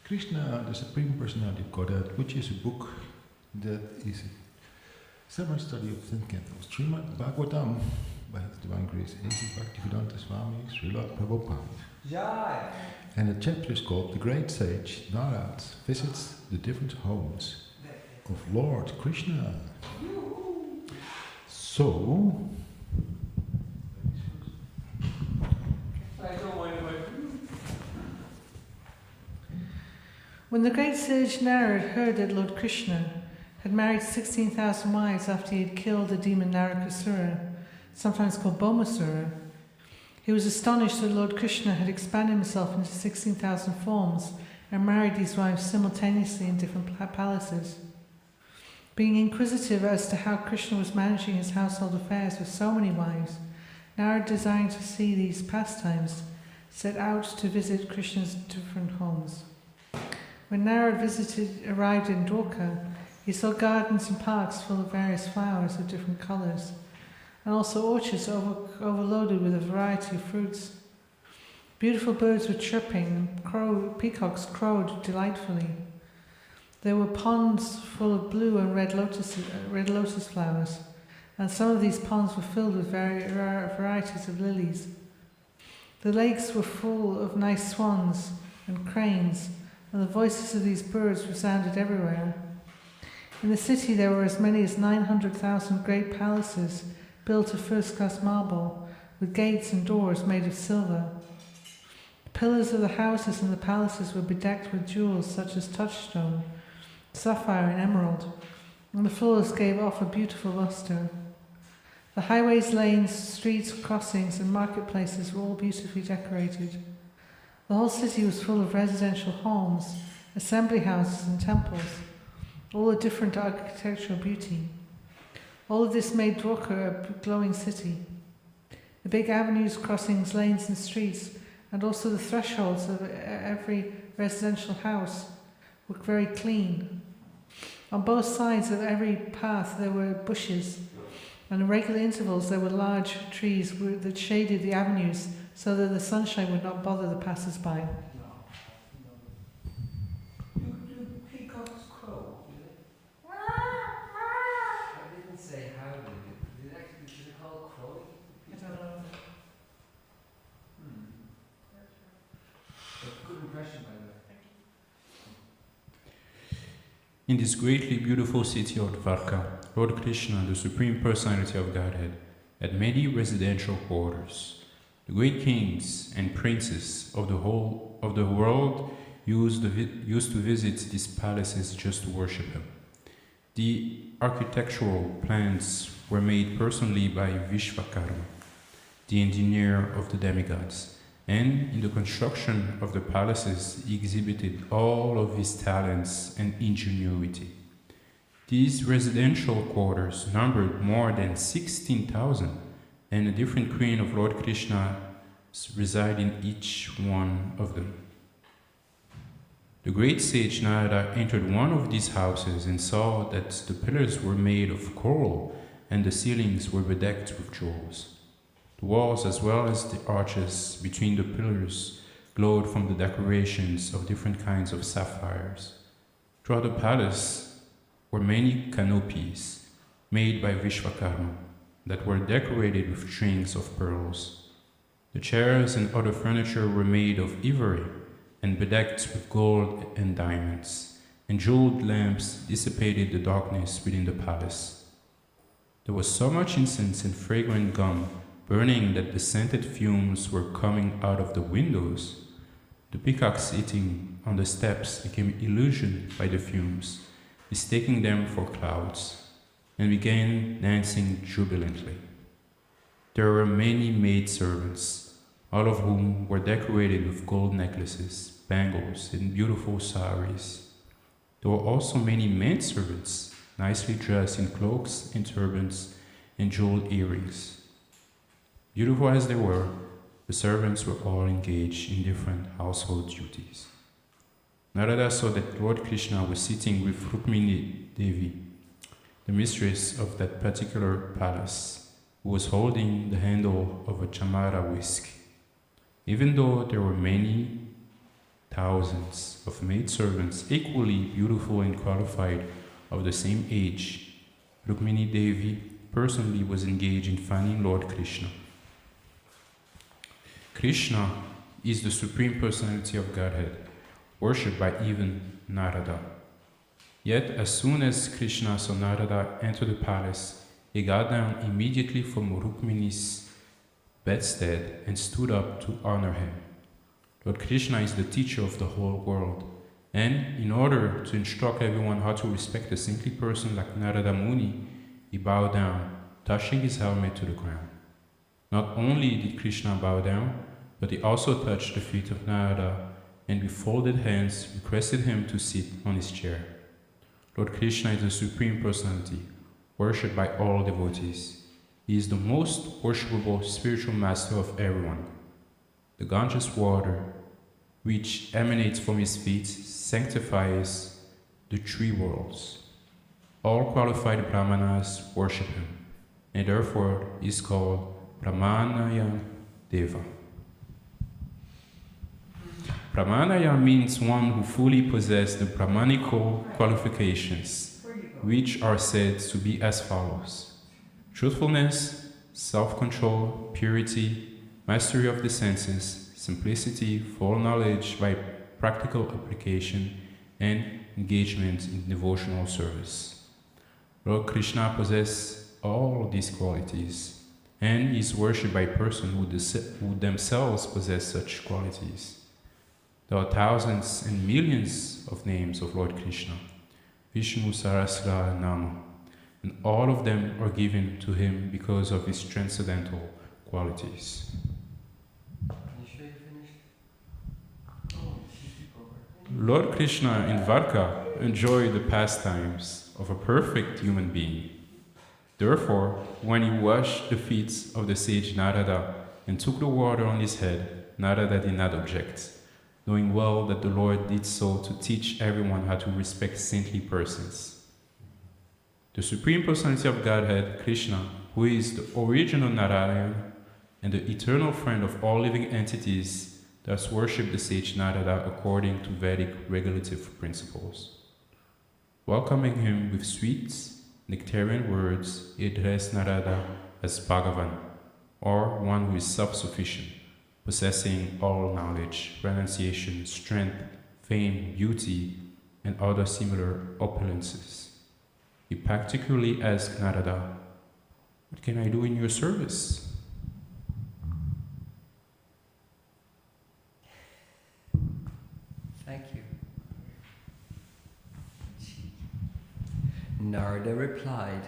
Krishna, the Supreme Personality of Godhead, which is a book that is a summary study of the 10 cantos, Srimad Bhagavatam, by His Divine Grace, A.C. Bhaktivedanta Swami, Srila Prabhupada. Jai. And the chapter is called The Great Sage Narad Visits the Different Homes of Lord Krishna. So, when the great sage Narad heard that Lord Krishna had married 16,000 wives after he had killed the demon Narakasura, sometimes called Bhaumasura, he was astonished that Lord Krishna had expanded himself into 16,000 forms and married these wives simultaneously in different palaces. Being inquisitive as to how Krishna was managing his household affairs with so many wives, Narad, desiring to see these pastimes, set out to visit Krishna's different homes. When Narad arrived in Dwarka, he saw gardens and parks full of various flowers of different colours, and also orchards overloaded with a variety of fruits. Beautiful birds were chirping, and peacocks crowed delightfully. There were ponds full of blue and red lotus flowers, and some of these ponds were filled with varieties of lilies. The lakes were full of nice swans and cranes, and the voices of these birds resounded everywhere. In the city there were as many as 900,000 great palaces built of first-class marble, with gates and doors made of silver. The pillars of the houses and the palaces were bedecked with jewels such as touchstone, sapphire and emerald, and the floors gave off a beautiful lustre. The highways, lanes, streets, crossings and marketplaces were all beautifully decorated. The whole city was full of residential homes, assembly houses and temples, all of different architectural beauty. All of this made Dwarka a glowing city. The big avenues, crossings, lanes and streets, and also the thresholds of every residential house were very clean. On both sides of every path there were bushes, and at regular intervals there were large trees that shaded the avenues so that the sunshine would not bother the passers-by. Peacocks crow. I didn't say how did it call crowing? I don't know. Good impression, by the way. In this greatly beautiful city of Dwarka, Lord Krishna, the Supreme Personality of Godhead, had many residential quarters. The great kings and princes of the whole of the world used to visit these palaces just to worship him. The architectural plans were made personally by Vishvakarma, the engineer of the demigods, and in the construction of the palaces he exhibited all of his talents and ingenuity. These residential quarters numbered more than 16,000, and a different queen of Lord Krishna resided in each one of them. The great sage Narada entered one of these houses and saw that the pillars were made of coral and the ceilings were bedecked with jewels. The walls as well as the arches between the pillars glowed from the decorations of different kinds of sapphires. Throughout the palace were many canopies made by Vishwakarma that were decorated with strings of pearls. The chairs and other furniture were made of ivory and bedecked with gold and diamonds, and jeweled lamps dissipated the darkness within the palace. There was so much incense and fragrant gum burning that the scented fumes were coming out of the windows. The peacocks sitting on the steps became illusioned by the fumes, mistaking them for clouds, and began dancing jubilantly. There were many maidservants, all of whom were decorated with gold necklaces, bangles, and beautiful saris. There were also many menservants, nicely dressed in cloaks and turbans and jeweled earrings. Beautiful as they were, the servants were all engaged in different household duties. Narada saw that Lord Krishna was sitting with Rukmini Devi, the mistress of that particular palace, who was holding the handle of a chamara whisk. Even though there were many thousands of maidservants equally beautiful and qualified of the same age, Rukmini Devi personally was engaged in finding Lord Krishna. Krishna is the Supreme Personality of Godhead, worshipped by even Narada. Yet as soon as Krishna saw Narada enter the palace, he got down immediately from Rukmini's bedstead and stood up to honor him. Lord Krishna is the teacher of the whole world, and in order to instruct everyone how to respect a saintly person like Narada Muni, he bowed down, touching his helmet to the ground. Not only did Krishna bow down, but he also touched the feet of Narada and with folded hands requested him to sit on his chair. Lord Krishna is the Supreme Personality, worshipped by all devotees. He is the most worshipable spiritual master of everyone. The Ganges water, which emanates from his feet, sanctifies the three worlds. All qualified brahmanas worship him, and therefore is called Brahmanaya Deva. Brahmanaya means one who fully possesses the Brahmanical qualifications, which are said to be as follows: truthfulness, self-control, purity, mastery of the senses, simplicity, full knowledge by practical application, and engagement in devotional service. Lord Krishna possesses all these qualities, and is worshipped by persons who themselves possess such qualities. There are thousands and millions of names of Lord Krishna, Vishnu Sahasrara Nama, and all of them are given to him because of his transcendental qualities. Lord Krishna in Dwarka enjoyed the pastimes of a perfect human being. Therefore, when he washed the feet of the sage Narada and took the water on his head, Narada did not object, knowing well that the Lord did so to teach everyone how to respect saintly persons. The Supreme Personality of Godhead, Krishna, who is the original Narayana and the eternal friend of all living entities, thus worship the sage Narada according to Vedic regulative principles. Welcoming him with sweet, nectarian words, he addressed Narada as Bhagavan, or one who is self-sufficient, possessing all knowledge, renunciation, strength, fame, beauty, and other similar opulences. He particularly asked Narada, "What can I do in your service?" Thank you. Narada replied,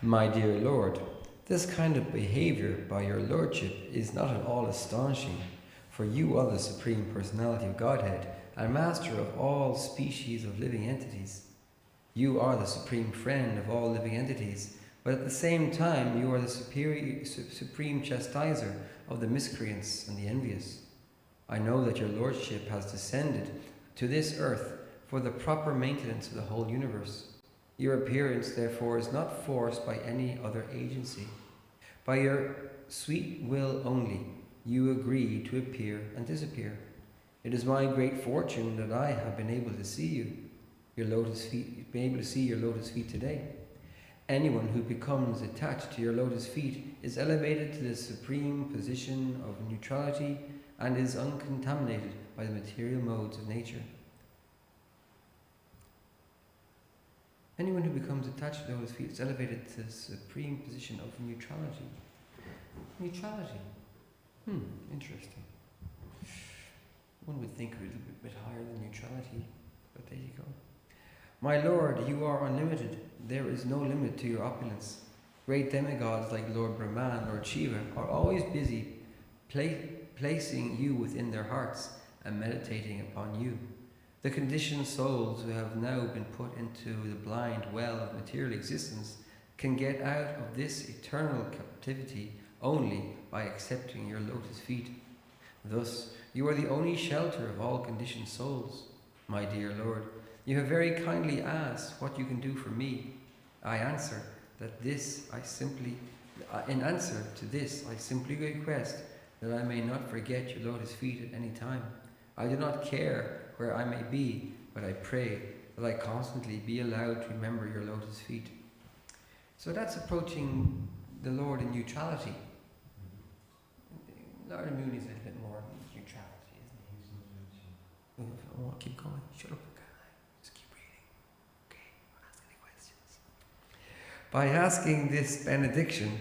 "My dear Lord, this kind of behavior by your lordship is not at all astonishing, for you are the Supreme Personality of Godhead and master of all species of living entities. You are the supreme friend of all living entities, but at the same time you are the supreme chastiser of the miscreants and the envious. I know that your lordship has descended to this earth for the proper maintenance of the whole universe. Your appearance, therefore, is not forced by any other agency. By your sweet will only, you agree to appear and disappear. It is my great fortune that I have been able to see you. your lotus feet, be able to see your lotus feet today. Anyone who becomes attached to your lotus feet is elevated to the supreme position of neutrality and is uncontaminated by the material modes of nature. Anyone who becomes attached to the lotus feet is elevated to the supreme position of neutrality. Neutrality. Interesting. One would think a little bit higher than neutrality, but there you go. My Lord, you are unlimited. There is no limit to your opulence. Great demigods like Lord Brahman, Lord Shiva are always busy placing you within their hearts and meditating upon you. The conditioned souls who have now been put into the blind well of material existence can get out of this eternal captivity only by accepting your lotus feet. Thus, you are the only shelter of all conditioned souls. My dear Lord, you have very kindly asked what you can do for me. In answer to this, I simply request that I may not forget your lotus feet at any time. I do not care where I may be, but I pray that I constantly be allowed to remember your lotus feet. So that's approaching the Lord in neutrality. Lord Moon is a little bit more neutrality, isn't he? Oh, keep going. Shut up. Just keep reading. Okay, ask any questions. By asking this benediction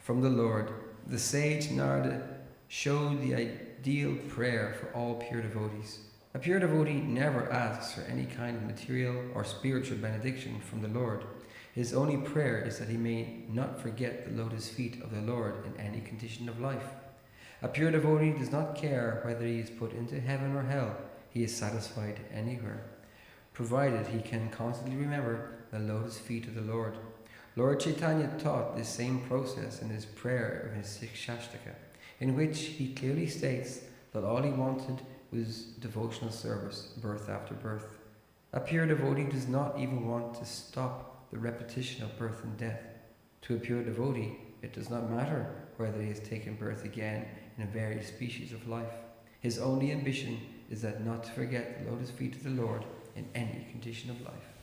from the Lord, the sage Narada showed the ideal prayer for all pure devotees. A pure devotee never asks for any kind of material or spiritual benediction from the Lord. His only prayer is that he may not forget the lotus feet of the Lord in any condition of life. A pure devotee does not care whether he is put into heaven or hell. He is satisfied anywhere, provided he can constantly remember the lotus feet of the Lord. Lord Chaitanya taught this same process in his prayer of his Shastaka, in which he clearly states that all he wanted was devotional service, birth after birth. A pure devotee does not even want to stop the repetition of birth and death. To a pure devotee, it does not matter whether he has taken birth again in various species of life. His only ambition is that not to forget the lotus feet of the Lord in any condition of life.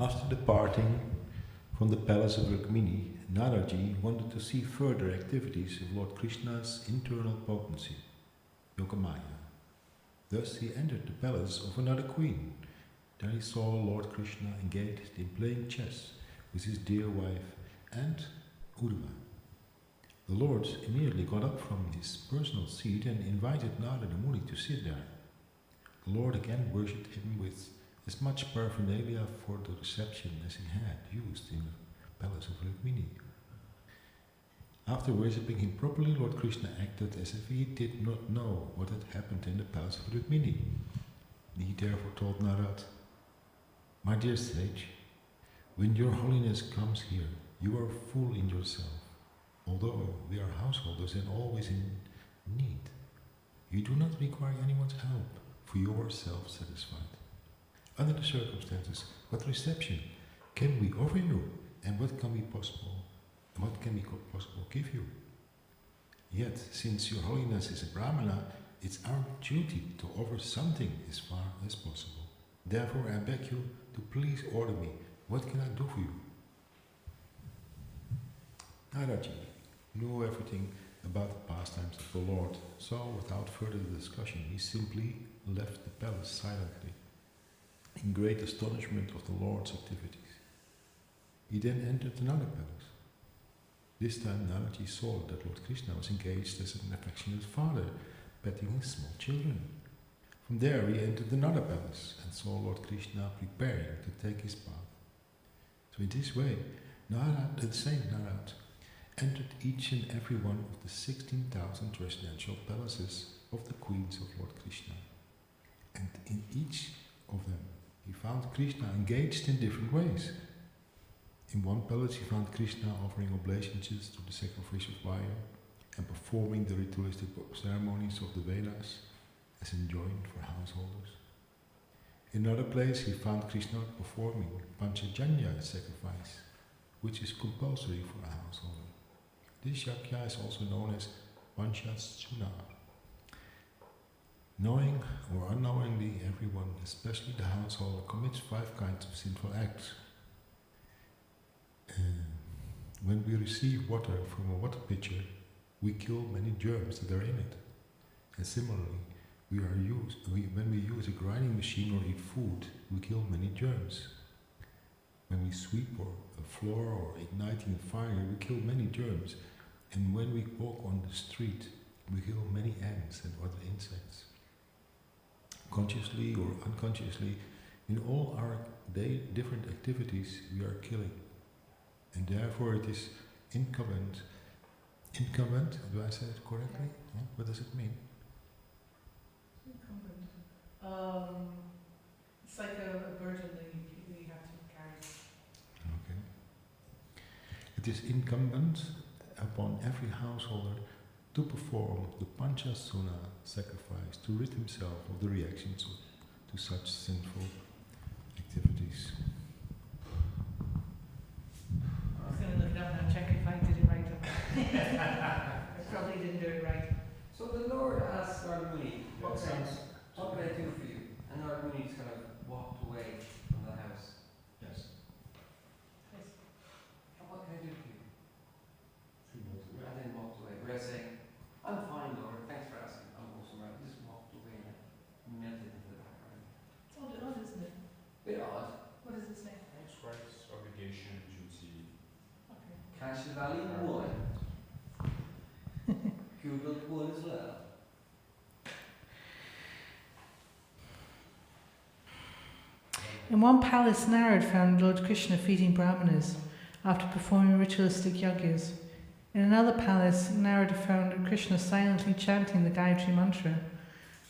After departing from the palace of Rukmini, Naraji wanted to see further activities of Lord Krishna's internal potency, Yogamaya. Thus he entered the palace of another queen. There he saw Lord Krishna engaged in playing chess with his dear wife and Uddhava. The Lord immediately got up from his personal seat and invited Narada Muni to sit there. The Lord again worshipped him with as much paraphernalia for the reception as he had used in the palace of Rukmini. After worshipping him properly, Lord Krishna acted as if he did not know what had happened in the palace of Rukmini. He therefore told Narad, "My dear sage, when your holiness comes here, you are full in yourself. Although we are householders and always in need, you do not require anyone's help, for you are self-satisfied. Under the circumstances, what reception can we offer you, and what can we possible give you? Yet, since your holiness is a Brahmana, it's our duty to offer something as far as possible. Therefore, I beg you to please order me. What can I do for you?" Naraji knew everything about the pastimes of the Lord, so without further discussion, he simply left the palace silently, in great astonishment of the Lord's activities. He then entered another palace. This time Naraji saw that Lord Krishna was engaged as an affectionate father, petting his small children. From there he entered another palace and saw Lord Krishna preparing to take his path. So in this way, the same Narad entered each and every one of the 16,000 residential palaces of the queens of Lord Krishna. And in each of them he found Krishna engaged in different ways. In one palace he found Krishna offering obeisances to the sacrifice of fire and performing the ritualistic ceremonies of the Vedas as enjoined for householders. In another place he found Krishna performing Panchajanya sacrifice, which is compulsory for a householder. This yakya is also known as Panchasuna. Knowing or unknowingly, everyone, especially the householder, commits 5 kinds of sinful acts. When we receive water from a water pitcher, we kill many germs that are in it. And similarly, when we use a grinding machine or eat food, we kill many germs. When we sweep a floor or igniting a fire, we kill many germs. And when we walk on the street, we kill many ants and other insects. Consciously or unconsciously, in all our different activities, we are killing. And therefore it is incumbent, do I say it correctly? Huh? What does it mean? It's like a burden that you have to carry. Okay. It is incumbent upon every householder to perform the Panchasuna sacrifice to rid himself of the reactions to such sinful activities. I was going to look it up and check if I did it right. I probably didn't do it right. So the Lord asked Ardmuni, what can I do for you? And Ardmuni just kind of walked away from the house. Yes. What can I do for you? And then walked away. Without saying, I'm fine, Lord, thanks for asking. I'm also right. Just walked away and melted into the background. It's odd, isn't it? Bit odd. What does it say? Rights, obligation, duty. Okay. Cash the value 1. Googled 1 as well. In one palace, Narad found Lord Krishna feeding brahmanas after performing ritualistic yajnas. In another palace, Narada found Krishna silently chanting the Gayatri mantra,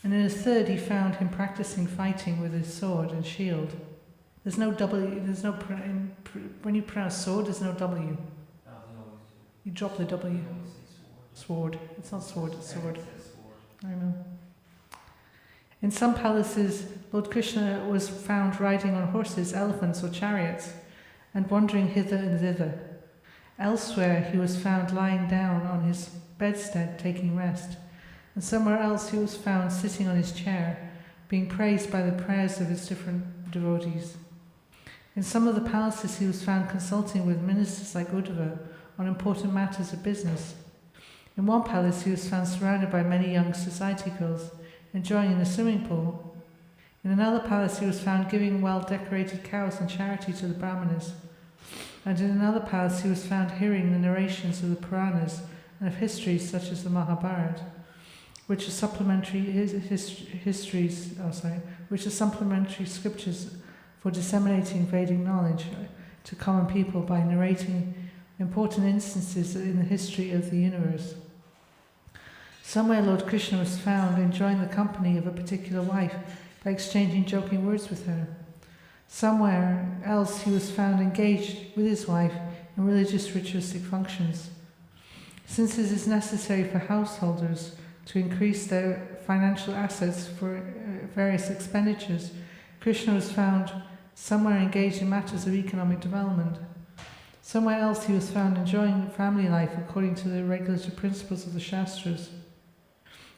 and in a third he found him practicing fighting with his sword and shield. There's no W, when you pronounce sword, there's no W. You drop the W. Sword. It's not sword, it's sword. I know. In some palaces, Lord Krishna was found riding on horses, elephants or chariots, and wandering hither and thither. Elsewhere he was found lying down on his bedstead taking rest, and somewhere else he was found sitting on his chair, being praised by the prayers of his different devotees. In some of the palaces he was found consulting with ministers like Uddhava on important matters of business. In one palace he was found surrounded by many young society girls, enjoying in a swimming pool. In another palace he was found giving well-decorated cows in charity to the brahmanas. And in another palace he was found hearing the narrations of the Puranas and of histories such as the Mahabharata, which are supplementary scriptures for disseminating Vedic knowledge to common people by narrating important instances in the history of the universe. Somewhere Lord Krishna was found enjoying the company of a particular wife by exchanging joking words with her. Somewhere else he was found engaged with his wife in religious ritualistic functions. Since it is necessary for householders to increase their financial assets for various expenditures, Krishna was found somewhere engaged in matters of economic development. Somewhere else he was found enjoying family life according to the regulatory principles of the Shastras.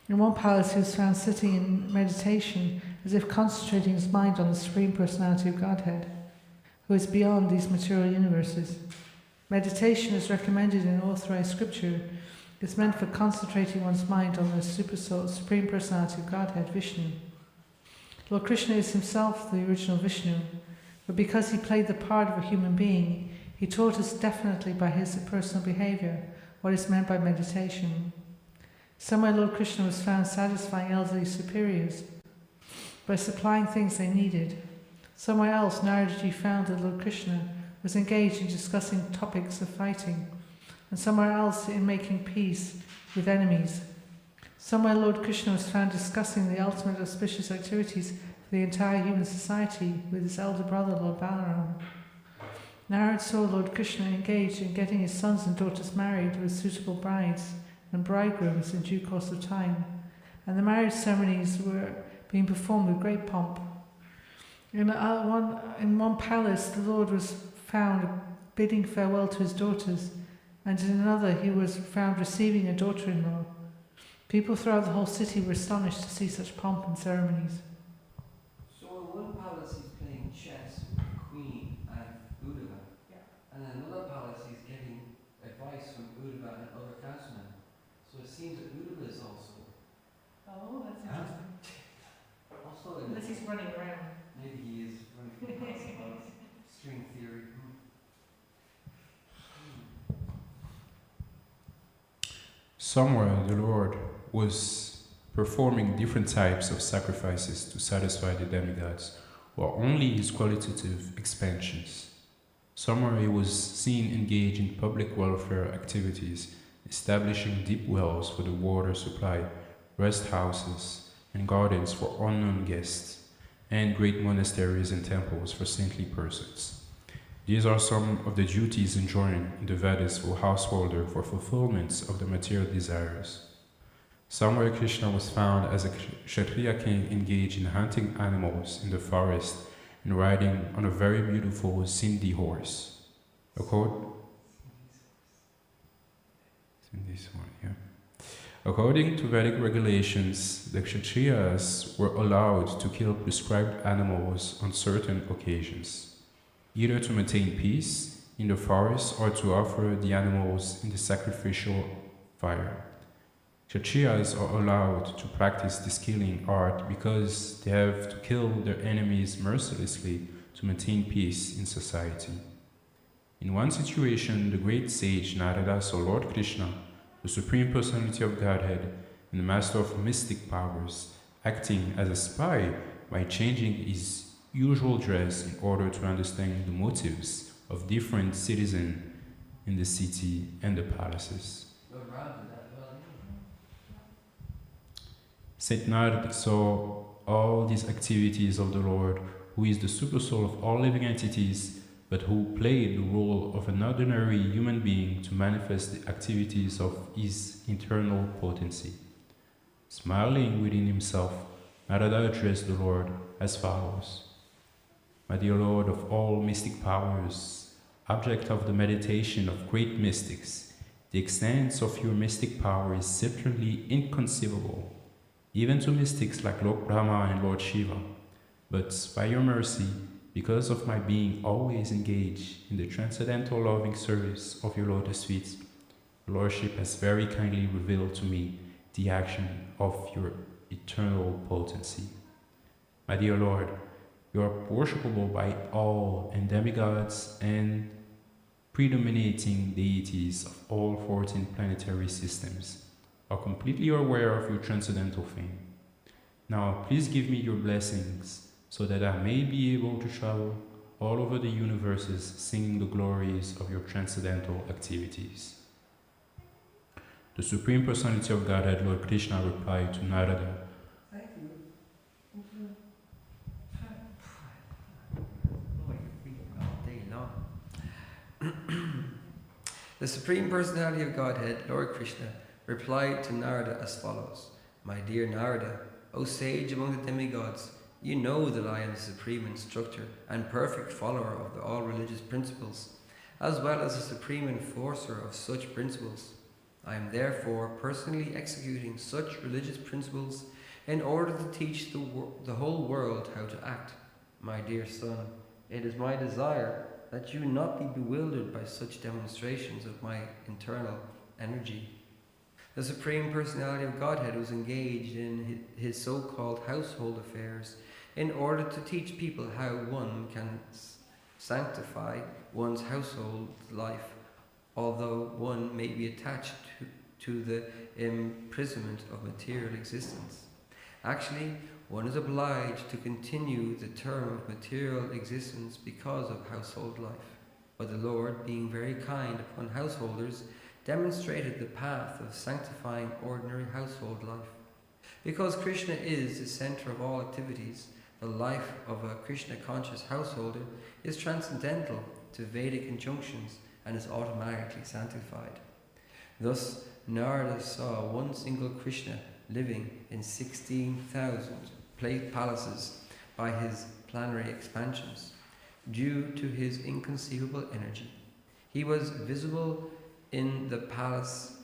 In one palace he was found sitting in meditation as if concentrating his mind on the Supreme Personality of Godhead, who is beyond these material universes. Meditation, as recommended in authorized scripture, is meant for concentrating one's mind on the Supreme Personality of Godhead, Vishnu. Lord Krishna is himself the original Vishnu, but because he played the part of a human being, he taught us definitely by his personal behavior what is meant by meditation. Somewhere Lord Krishna was found satisfying elderly superiors by supplying things they needed. Somewhere else Naradaji found that Lord Krishna was engaged in discussing topics of fighting, and somewhere else in making peace with enemies. Somewhere Lord Krishna was found discussing the ultimate auspicious activities for the entire human society with his elder brother Lord Balaram. Narad saw Lord Krishna engaged in getting his sons and daughters married with suitable brides and bridegrooms in due course of time, and the marriage ceremonies were being performed with great pomp. In one palace the Lord was found bidding farewell to his daughters, and in another he was found receiving a daughter-in-law. People throughout the whole city were astonished to see such pomp and ceremonies. So in one palace he's playing chess with the queen and Uddhava. And in another palace he's getting advice from Uddhava and other councilmen. So it seems that Uddhava is also. Oh, that's interesting. Also Unless he's running around. maybe he is running from about string theory. Somewhere the Lord was performing different types of sacrifices to satisfy the demigods, or only his qualitative expansions. Somewhere he was seen engaged in public welfare activities, establishing deep wells for the water supply, rest houses, and gardens for unknown guests, and great monasteries and temples for saintly persons. These are some of the duties enjoined in the Vedas for householder for fulfillment of the material desires. Somewhere Krishna was found as a Kshatriya king engaged in hunting animals in the forest and riding on a very beautiful Sindhi horse. According to Vedic regulations, the Kshatriyas were allowed to kill prescribed animals on certain occasions, either to maintain peace in the forest or to offer the animals in the sacrificial fire. Kshatriyas are allowed to practice this killing art because they have to kill their enemies mercilessly to maintain peace in society. In one situation, the great sage Narada saw Lord Krishna, the Supreme Personality of Godhead and the Master of mystic powers, acting as a spy by changing his usual dress in order to understand the motives of different citizens in the city and the palaces. Saint Narada saw all these activities of the Lord, who is the supersoul of all living entities, but who played the role of an ordinary human being to manifest the activities of his internal potency. Smiling within himself, Narada addressed the Lord as follows: My dear Lord of all mystic powers, object of the meditation of great mystics, the extent of your mystic power is certainly inconceivable, even to mystics like Lord Brahma and Lord Shiva. But by your mercy, because of my being always engaged in the transcendental loving service of your lotus feet, your Lordship has very kindly revealed to me the action of your eternal potency. My dear Lord, you are worshipable by all and demigods and predominating deities of all 14 planetary systems are completely aware of your transcendental fame. Now, please give me your blessings so that I may be able to travel all over the universes singing the glories of your transcendental activities. The Supreme Personality of Godhead, Lord Krishna, replied to Narada, Thank you. The Supreme Personality of Godhead, Lord Krishna, replied to Narada as follows: My dear Narada, O sage among the demigods, you know that I am the supreme instructor and perfect follower of all religious principles, as well as the supreme enforcer of such principles. I am therefore personally executing such religious principles in order to teach the whole world how to act. My dear son, it is my desire that you not be bewildered by such demonstrations of my internal energy. The Supreme Personality of Godhead was engaged in his so-called household affairs in order to teach people how one can sanctify one's household life, although one may be attached to the imprisonment of material existence. Actually, one is obliged to continue the term of material existence because of household life. But the Lord, being very kind upon householders, demonstrated the path of sanctifying ordinary household life. Because Krishna is the center of all activities, the life of a Krishna-conscious householder is transcendental to Vedic injunctions and is automatically sanctified. Thus, Narada saw one single Krishna living in 16,000 palaces by his planetary expansions, due to his inconceivable energy. He was visible in the palace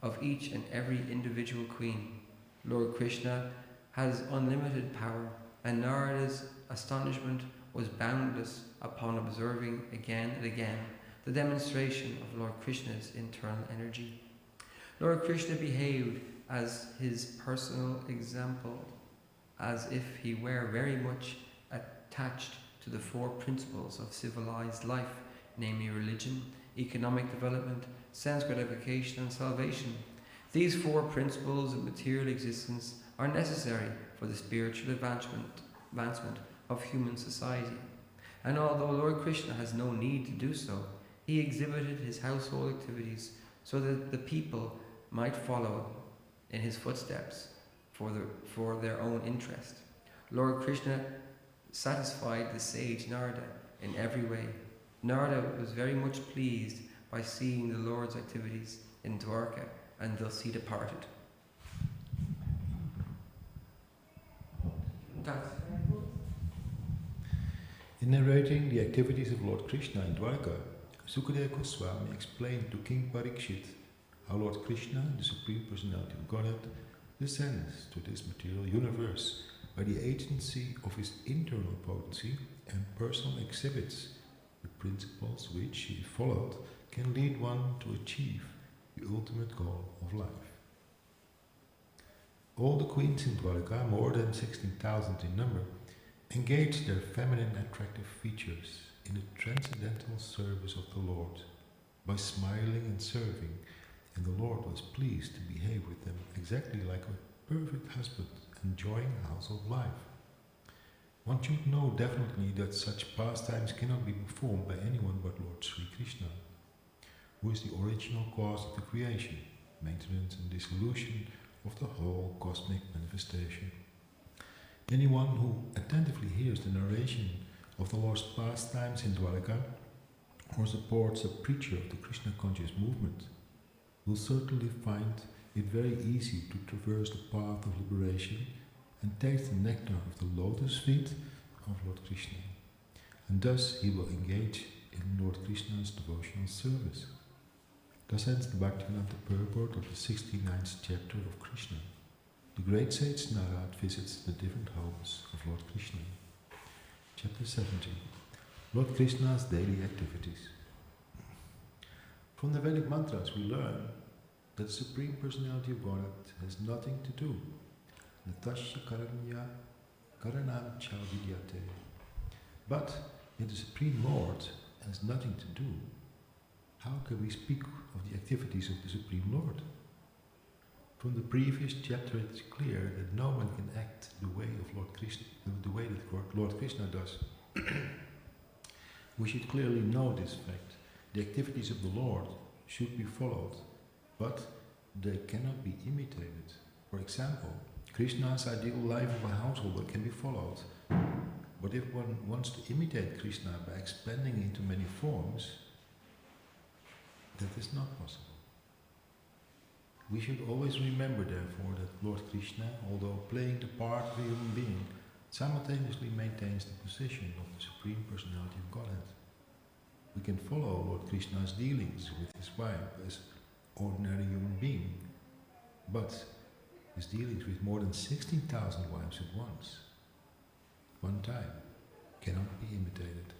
of each and every individual queen. Lord Krishna has unlimited power, and Narada's astonishment was boundless upon observing again and again the demonstration of Lord Krishna's internal energy. Lord Krishna behaved as his personal example, as if he were very much attached to the four principles of civilized life, namely religion, economic development, sense gratification, and salvation. These four principles of material existence are necessary for the spiritual advancement of human society. And although Lord Krishna has no need to do so, he exhibited his household activities so that the people might follow in his footsteps for their own interest. Lord Krishna satisfied the sage Narada in every way. Narada was very much pleased by seeing the Lord's activities in Dwarka, and thus he departed. In narrating the activities of Lord Krishna in Dwarka, Sukadeva Goswami explained to King Parikshit how Lord Krishna, the Supreme Personality of Godhead, descends to this material universe by the agency of his internal potency and personal exhibits the principles which, if followed, can lead one to achieve the ultimate goal of life. All the queens in Dwarka, more than 16,000 in number, engaged their feminine attractive features in the transcendental service of the Lord by smiling and serving, and the Lord was pleased to behave with them exactly like a perfect husband enjoying household life. One should know definitely that such pastimes cannot be performed by anyone but Lord Sri Krishna, who is the original cause of the creation, maintenance and dissolution of the whole cosmic manifestation. Anyone who attentively hears the narration of the Lord's pastimes in Dwarka or supports a preacher of the Krishna conscious movement will certainly find it very easy to traverse the path of liberation and taste the nectar of the lotus feet of Lord Krishna, and thus he will engage in Lord Krishna's devotional service. Thus ends the Bhaktivinoda purport of the 69th chapter of Krishna. The great sage Narad visits the different homes of Lord Krishna. Chapter 70. Lord Krishna's daily activities. From the Vedic mantras we learn that the Supreme Personality of Godhead has nothing to do. Natasya karanya karanam chavidyate. But if the Supreme Lord has nothing to do, how can we speak of the activities of the Supreme Lord? From the previous chapter it is clear that no one can act the way of Lord Krishna, the way that Lord Krishna does. We should clearly know this fact. The activities of the Lord should be followed, but they cannot be imitated. For example, Krishna's ideal life of a householder can be followed, but if one wants to imitate Krishna by expanding into many forms, that is not possible. We should always remember, therefore, that Lord Krishna, although playing the part of a human being, simultaneously maintains the position of the Supreme Personality of Godhead. We can follow Lord Krishna's dealings with his wife as ordinary human being, but his dealings with more than 16,000 wives at once, one time, cannot be imitated.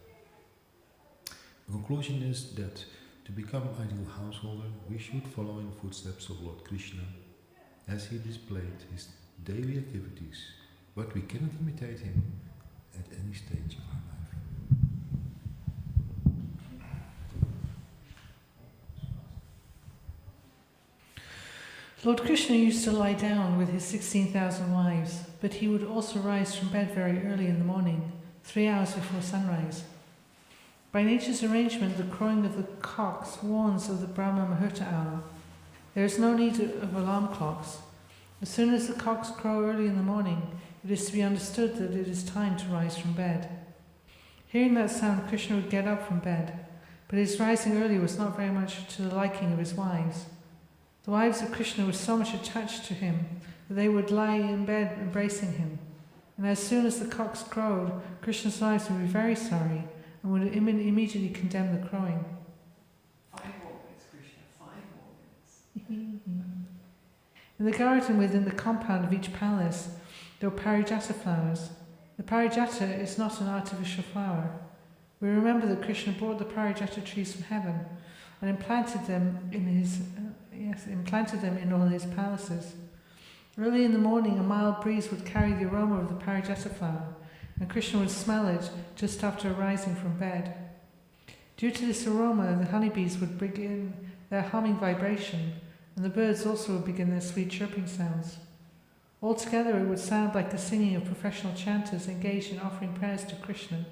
The conclusion is that to become ideal householder, we should follow in the footsteps of Lord Krishna as he displayed his daily activities, but we cannot imitate him at any stage of our life. Lord Krishna used to lie down with his 16,000 wives, but he would also rise from bed very early in the morning, 3 hours before sunrise. By nature's arrangement, the crowing of the cocks warns of the Brahma Muhurta hour. There is no need of alarm clocks. As soon as the cocks crow early in the morning, it is to be understood that it is time to rise from bed. Hearing that sound, Krishna would get up from bed, but his rising early was not very much to the liking of his wives. The wives of Krishna were so much attached to him that they would lie in bed embracing him. And as soon as the cocks crowed, Krishna's wives would be very sorry and would immediately condemn the crowing. 5 more minutes, Krishna, 5 more minutes. In the garden within the compound of each palace, there were parijata flowers. The parijata is not an artificial flower. We remember that Krishna brought the parijata trees from heaven and implanted them in all his palaces. Early in the morning, a mild breeze would carry the aroma of the parijata flower, and Krishna would smell it just after rising from bed. Due to this aroma, the honeybees would begin their humming vibration, and the birds also would begin their sweet chirping sounds. Altogether, it would sound like the singing of professional chanters engaged in offering prayers to Krishna.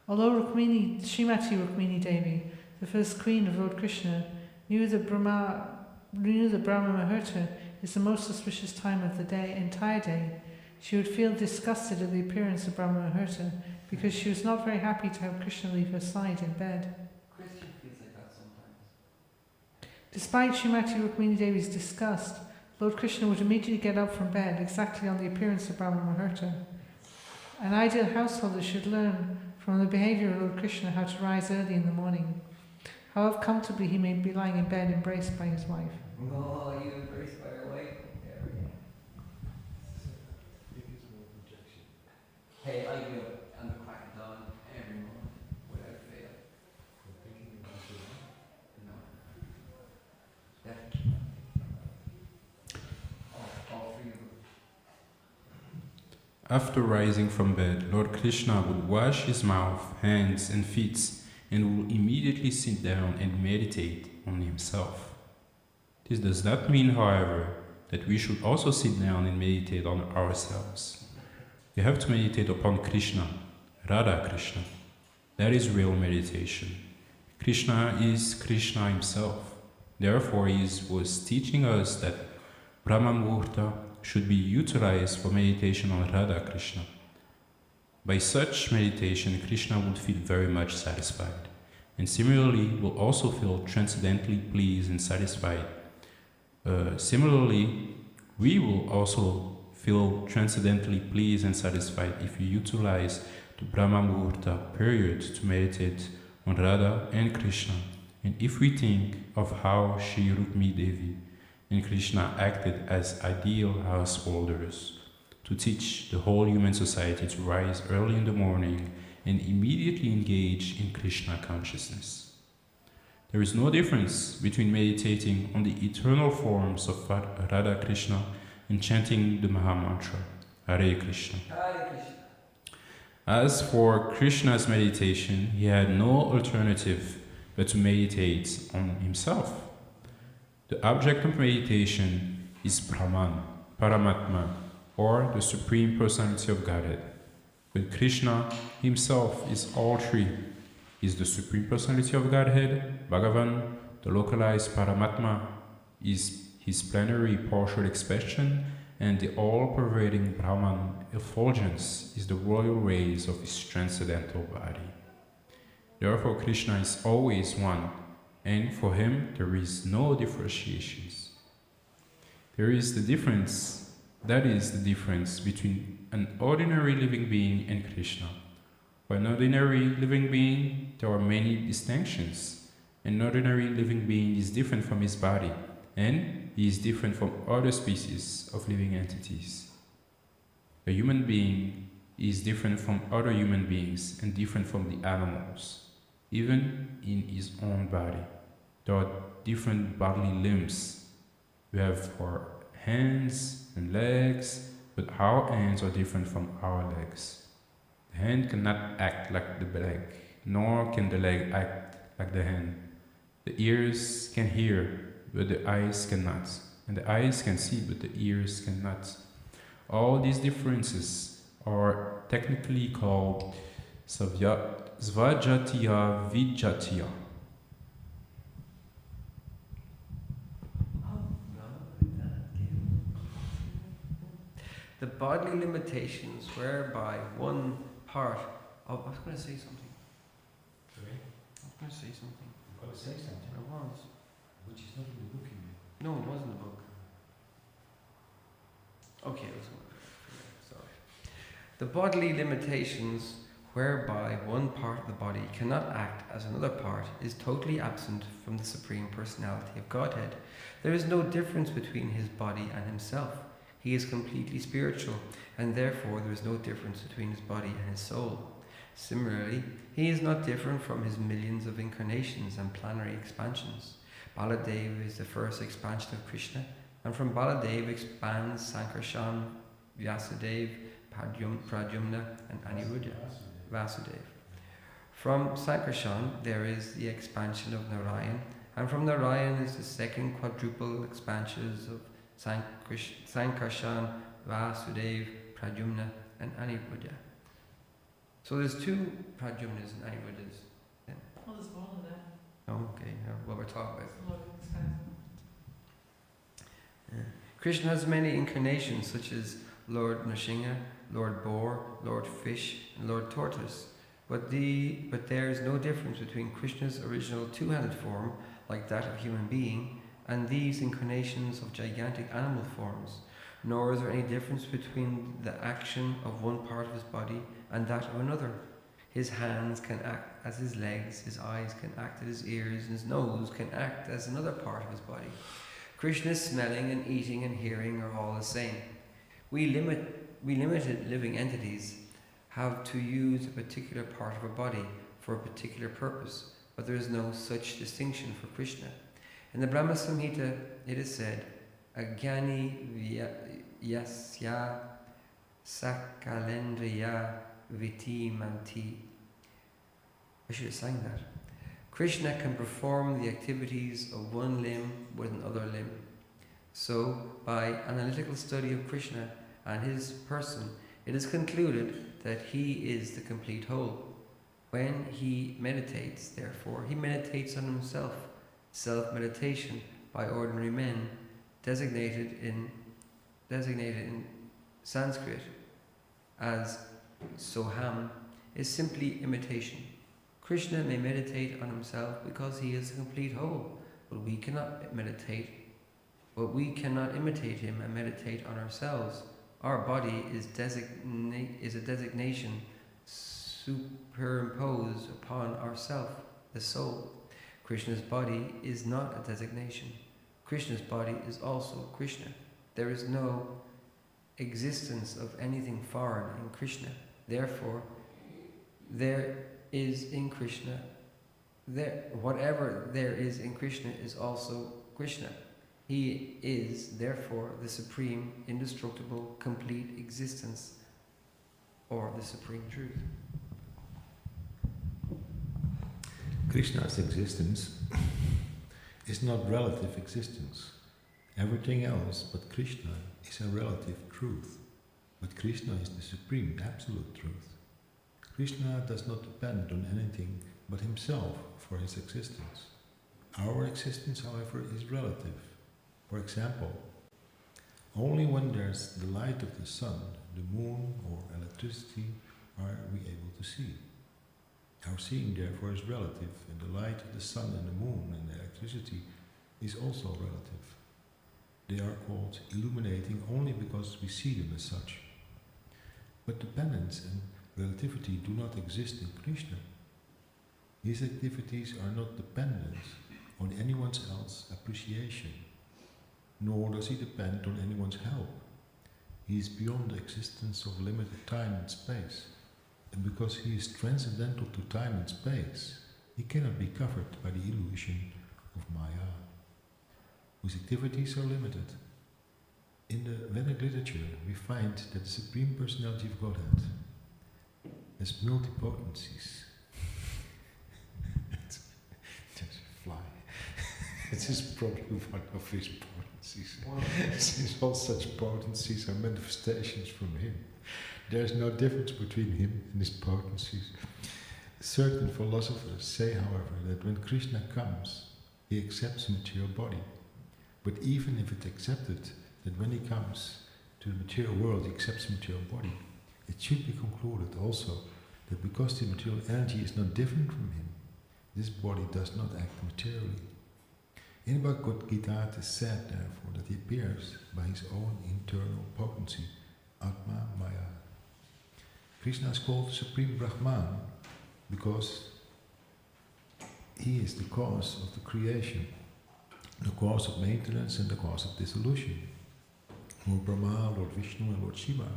Although Srimati Rukmini Devi, the first queen of Lord Krishna, knew that Brahma Muhurta is the most auspicious time of the entire day, she would feel disgusted at the appearance of Brahma Muhurta because she was not very happy to have Krishna leave her side in bed. Krishna feels like that sometimes. Despite Srimati Rukmini Devi's disgust, Lord Krishna would immediately get up from bed exactly on the appearance of Brahma Muhurta. An ideal householder should learn from the behaviour of Lord Krishna how to rise early in the morning, however comfortably he may be lying in bed embraced by his wife. Oh, you embraced by your wife? Hey, I get up and the crack of dawn every morning without fail. No. Definitely. All three of them. After rising from bed, Lord Krishna would wash his mouth, hands, and feet and would immediately sit down and meditate on himself. This does not mean, however, that we should also sit down and meditate on ourselves. We have to meditate upon Krishna, Radha Krishna. That is real meditation. Krishna is Krishna himself. Therefore, he was teaching us that Brahma Muhurta should be utilized for meditation on Radha Krishna. By such meditation, Krishna would feel very much satisfied, and similarly will also feel transcendently pleased and satisfied. Similarly, we will also feel transcendently pleased and satisfied if we utilize the Brahma Muhurta period to meditate on Radha and Krishna, and if we think of how Shri Rukmini Devi and Krishna acted as ideal householders to teach the whole human society to rise early in the morning and immediately engage in Krishna consciousness. There is no difference between meditating on the eternal forms of Radha Krishna and chanting the Mahamantra, Hare Krishna. Hare Krishna. As for Krishna's meditation, he had no alternative but to meditate on himself. The object of meditation is Brahman, Paramatma, or the Supreme Personality of Godhead. But Krishna himself is all three. He is the Supreme Personality of Godhead, Bhagavan, the localized Paramatma, is his plenary partial expression, and the all-pervading Brahman effulgence is the royal rays of his transcendental body. Therefore, Krishna is always one, and for him there is no differentiations. There is the difference, that is the difference between an ordinary living being and Krishna. For an ordinary living being, there are many distinctions. An ordinary living being is different from his body, and he is different from other species of living entities. A human being is different from other human beings and different from the animals, even in his own body. There are different bodily limbs. We have our hands and legs, but our hands are different from our legs. The hand cannot act like the leg, nor can the leg act like the hand. The ears can hear, but the eyes cannot, and the eyes can see, but the ears cannot. All these differences are technically called Svajatiya Vijatiya. The bodily limitations whereby one part of... I was going to say something. Sorry? I was going to say something. You've got to say something. I was. Which is not in the book, you mean? No, it wasn't a book. Okay, it was one. Sorry. The bodily limitations whereby one part of the body cannot act as another part, is totally absent from the Supreme Personality of Godhead. There is no difference between his body and himself. He is completely spiritual, and therefore there is no difference between his body and his soul. Similarly, he is not different from his millions of incarnations and planetary expansions. Baladeva is the first expansion of Krishna, and from Baladeva expands Sankarshan, Vyasadeva, Pradyumna, and Aniruddha, Vasudev. From Sankarshan there is the expansion of Narayan, and from Narayan is the second quadruple expansions of Sankarshan, Vasudev, Pradyumna, and Aniruddha. So there's two Pradyumnas and Aniruddhas. Well, there's more than that. Oh, okay, what we're talking about. There's a lot of things happening. Krishna has many incarnations such as Lord Nrsimha, Lord Boar, Lord Fish, and Lord Tortoise. But there is no difference between Krishna's original two-handed form, like that of a human being, and these incarnations of gigantic animal forms. Nor is there any difference between the action of one part of his body and that of another. His hands can act as his legs, his eyes can act as his ears, and his nose can act as another part of his body. Krishna's smelling and eating and hearing are all the same. We limited living entities have to use a particular part of a body for a particular purpose, but there is no such distinction for Krishna. In the Brahma Samhita it is said, Agyani yasya sakalendriya viti manti. I should have sang that. Krishna can perform the activities of one limb with another limb. So, by analytical study of Krishna and his person, it is concluded that he is the complete whole. When he meditates, therefore, he meditates on himself. Self-meditation by ordinary men, designated in Sanskrit as soham, is simply imitation. Krishna may meditate on himself because he is a complete whole, but we cannot imitate him and meditate on ourselves. Our body is a designation superimposed upon ourself, the soul. Krishna's body is not a designation. Krishna's body is also Krishna. There is no existence of anything foreign in Krishna. Therefore, whatever there is in Krishna is also Krishna. He is, therefore, the supreme, indestructible, complete existence, or the supreme truth. Krishna's existence is not relative existence. Everything else but Krishna is a relative truth. But Krishna is the supreme, absolute truth. Krishna does not depend on anything but himself for his existence. Our existence, however, is relative. For example, only when there's the light of the sun, the moon, or electricity are we able to see. Our seeing, therefore, is relative, and the light of the sun and the moon and the electricity is also relative. They are called illuminating only because we see them as such. But dependence and relativity do not exist in Krishna. His activities are not dependent on anyone else's appreciation, nor does he depend on anyone's help. He is beyond the existence of limited time and space, and because he is transcendental to time and space, he cannot be covered by the illusion of Maya, whose activities are limited. In the Vedic literature, we find that the Supreme Personality of Godhead has multipotencies. It's just a fly. It is probably one of his potencies. Since all such potencies are manifestations from him, there is no difference between him and his potencies. Certain philosophers say, however, that when Krishna comes, he accepts a material body. But even if it's accepted that when he comes to the material world, he accepts a material body, it should be concluded also that because the material energy is not different from him, this body does not act materially. In Bhagavad Gita it is said, therefore, that he appears by his own internal potency, Atma Maya. Krishna is called Supreme Brahman because he is the cause of the creation, the cause of maintenance and the cause of dissolution. Lord Brahma, Lord Vishnu and Lord Shiva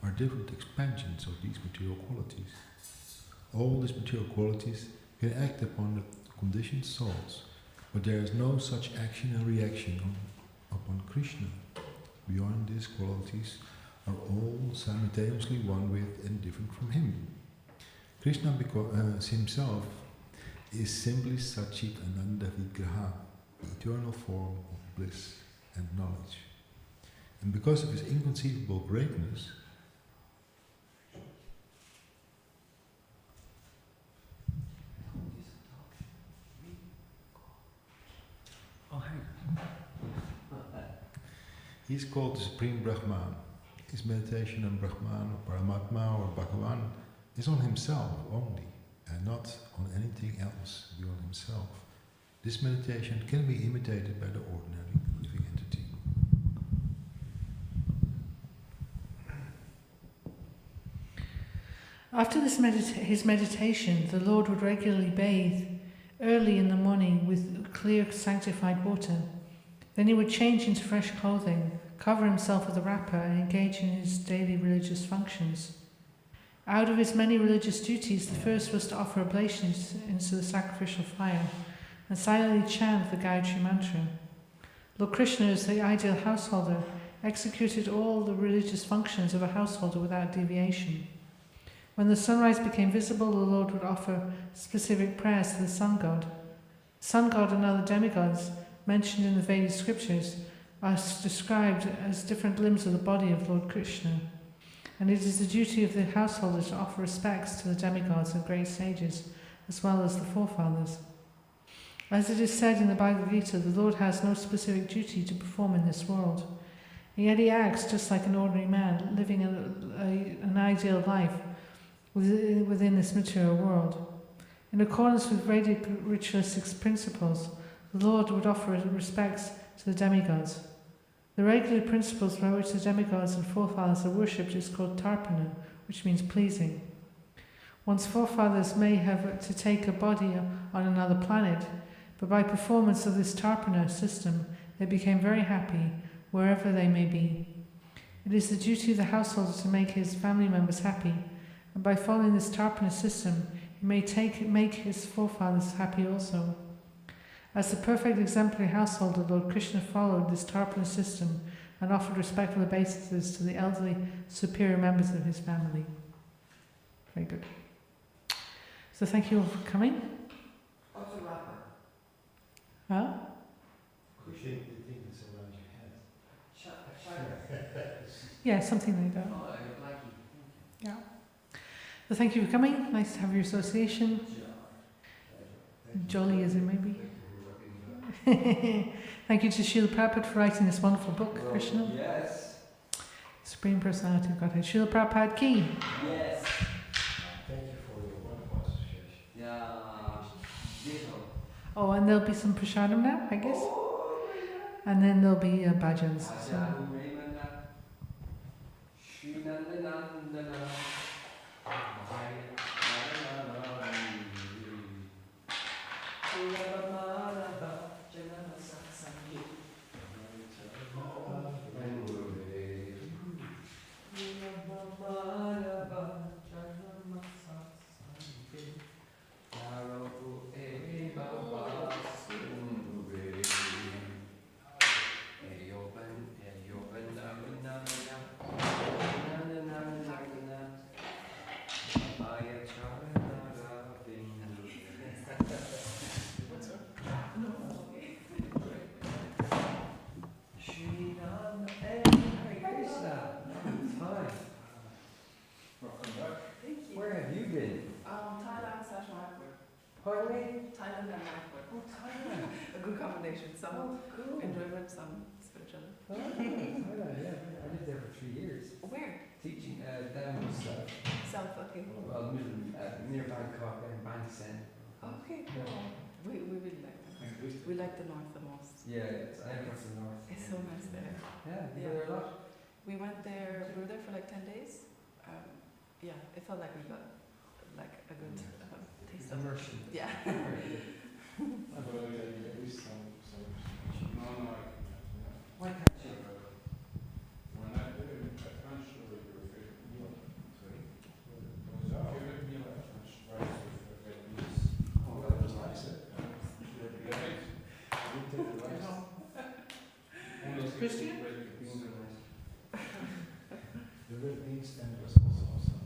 are different expansions of these material qualities. All these material qualities can act upon the conditioned souls, but there is no such action and reaction upon Krishna. Beyond these qualities are all simultaneously one with and different from him. Krishna himself is simply Satchit Ananda Vigraha, the eternal form of bliss and knowledge. And because of his inconceivable greatness, he is called the Supreme Brahman. His meditation on Brahman or Paramatma or Bhagavan is on himself only, and not on anything else beyond himself. This meditation can be imitated by the ordinary living entity. After his meditation, the Lord would regularly bathe early in the morning with clear, sanctified water. Then he would change into fresh clothing, cover himself with a wrapper, and engage in his daily religious functions. Out of his many religious duties, the first was to offer oblations into the sacrificial fire and silently chant the Gayatri Mantra. Lord Krishna, as the ideal householder, executed all the religious functions of a householder without deviation. When the sunrise became visible, the Lord would offer specific prayers to the sun god. The sun god and other demigods mentioned in the Vedic scriptures are described as different limbs of the body of Lord Krishna, and it is the duty of the householder to offer respects to the demigods and great sages, as well as the forefathers. As it is said in the Bhagavad Gita, the Lord has no specific duty to perform in this world, and yet he acts just like an ordinary man, living an ideal life within this material world. In accordance with Vedic ritualistic principles, the Lord would offer respects to the demigods. The regular principles by which the demigods and forefathers are worshipped is called tarpana, which means pleasing. One's forefathers may have to take a body on another planet, but by performance of this tarpana system, they became very happy wherever they may be. It is the duty of the householder to make his family members happy, and by following this tarpana system, he may make his forefathers happy also. As the perfect exemplary householder, Lord Krishna followed this tarpana system and offered respectful obeisances to the elderly, superior members of his family. Very good. So thank you all for coming. What's a wrapper? Huh? Pushing the thing that's around your head. Yeah, something like that. Oh, like Yeah. So thank you for coming. Nice to have your association. Jolly as it may be. Thank you to Srila Prabhupada for writing this wonderful book, Krishna. Yes. Supreme Personality of Godhead. Srila Prabhupada ki. Yes. Thank you for your wonderful association. Yeah. Oh, and there'll be some prasadam now, I guess. And then there'll be bhajans. So. Some enjoyment, some spiritual. Oh, yeah. I lived there for 3 years. Where? Teaching down south. South, okay. Well, near Bangkok and Bangkok. Okay, cool. We really like them. We like the north the most. Yeah, I went to the north. It's so nice there. Yeah, you were there a lot? We went there, we were there for like 10 days. yeah, it felt like we got like a good taste of Immersion. Yeah. Why can't you? When I did it, I'm sure your favorite meal. Sorry? Favorite meal at French fries with red beans. Oh, that was nice. Christian? The red beans stand was also awesome.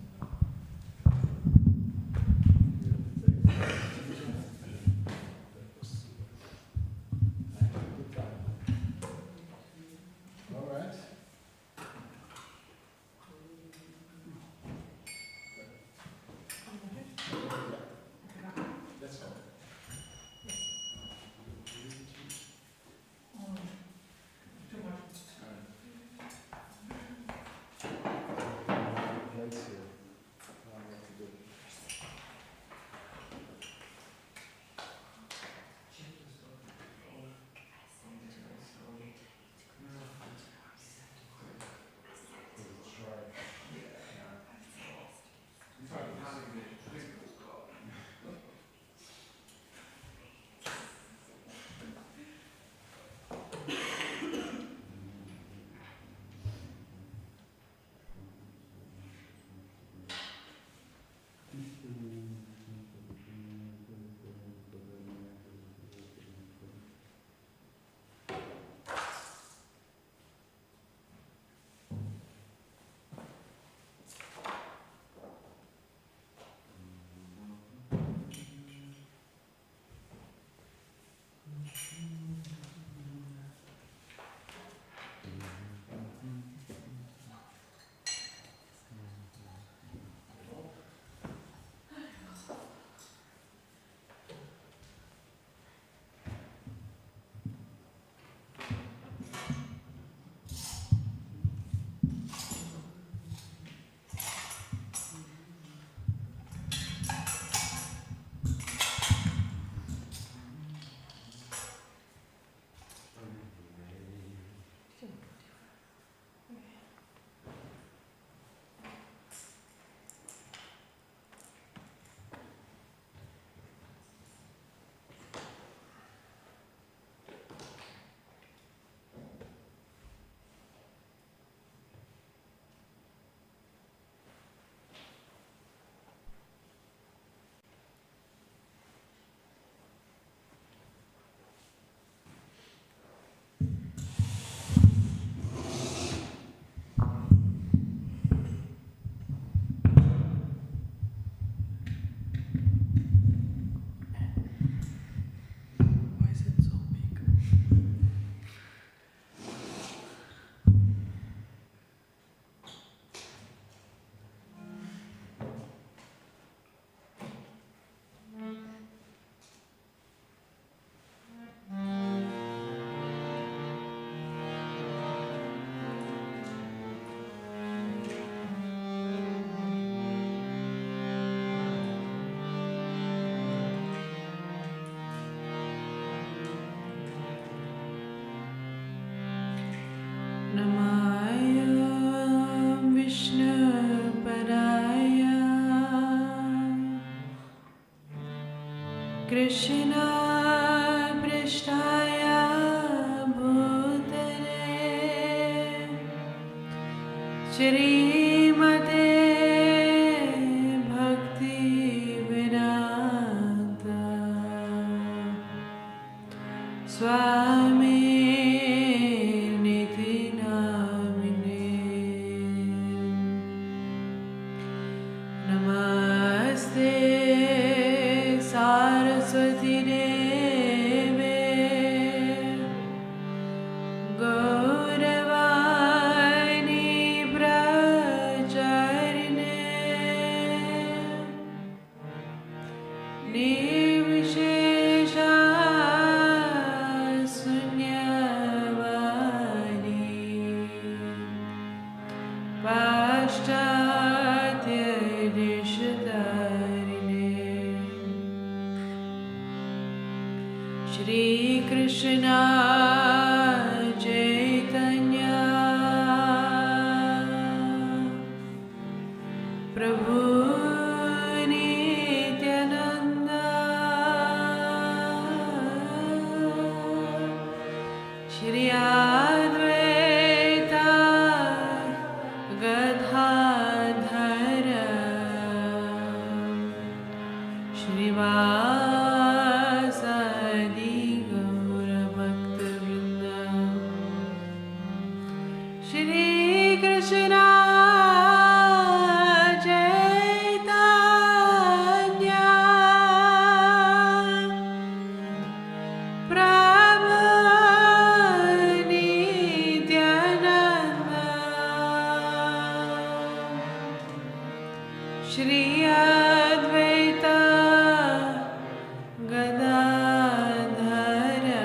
All right. That's all. Plates here. Now what to do. Why is it so big? Namaya Vishnu Padaya Krishna Prishtaya Bhutale Shrimate Bhakti Vedanta Swami Niti Namine Namaste Saraswati Deve Gauravani Bracharine Nirvishesha Sunyavadi Paschatya Dishatarine Shri Krishna Chaitanya Prabhu Nityananda Shri Advaita Gadadhara Shri Vasadi Gaura Bhakta Vrinda Shri Krishna Chaitanya Prabhu Nityananda Shri Advaita Gadadhara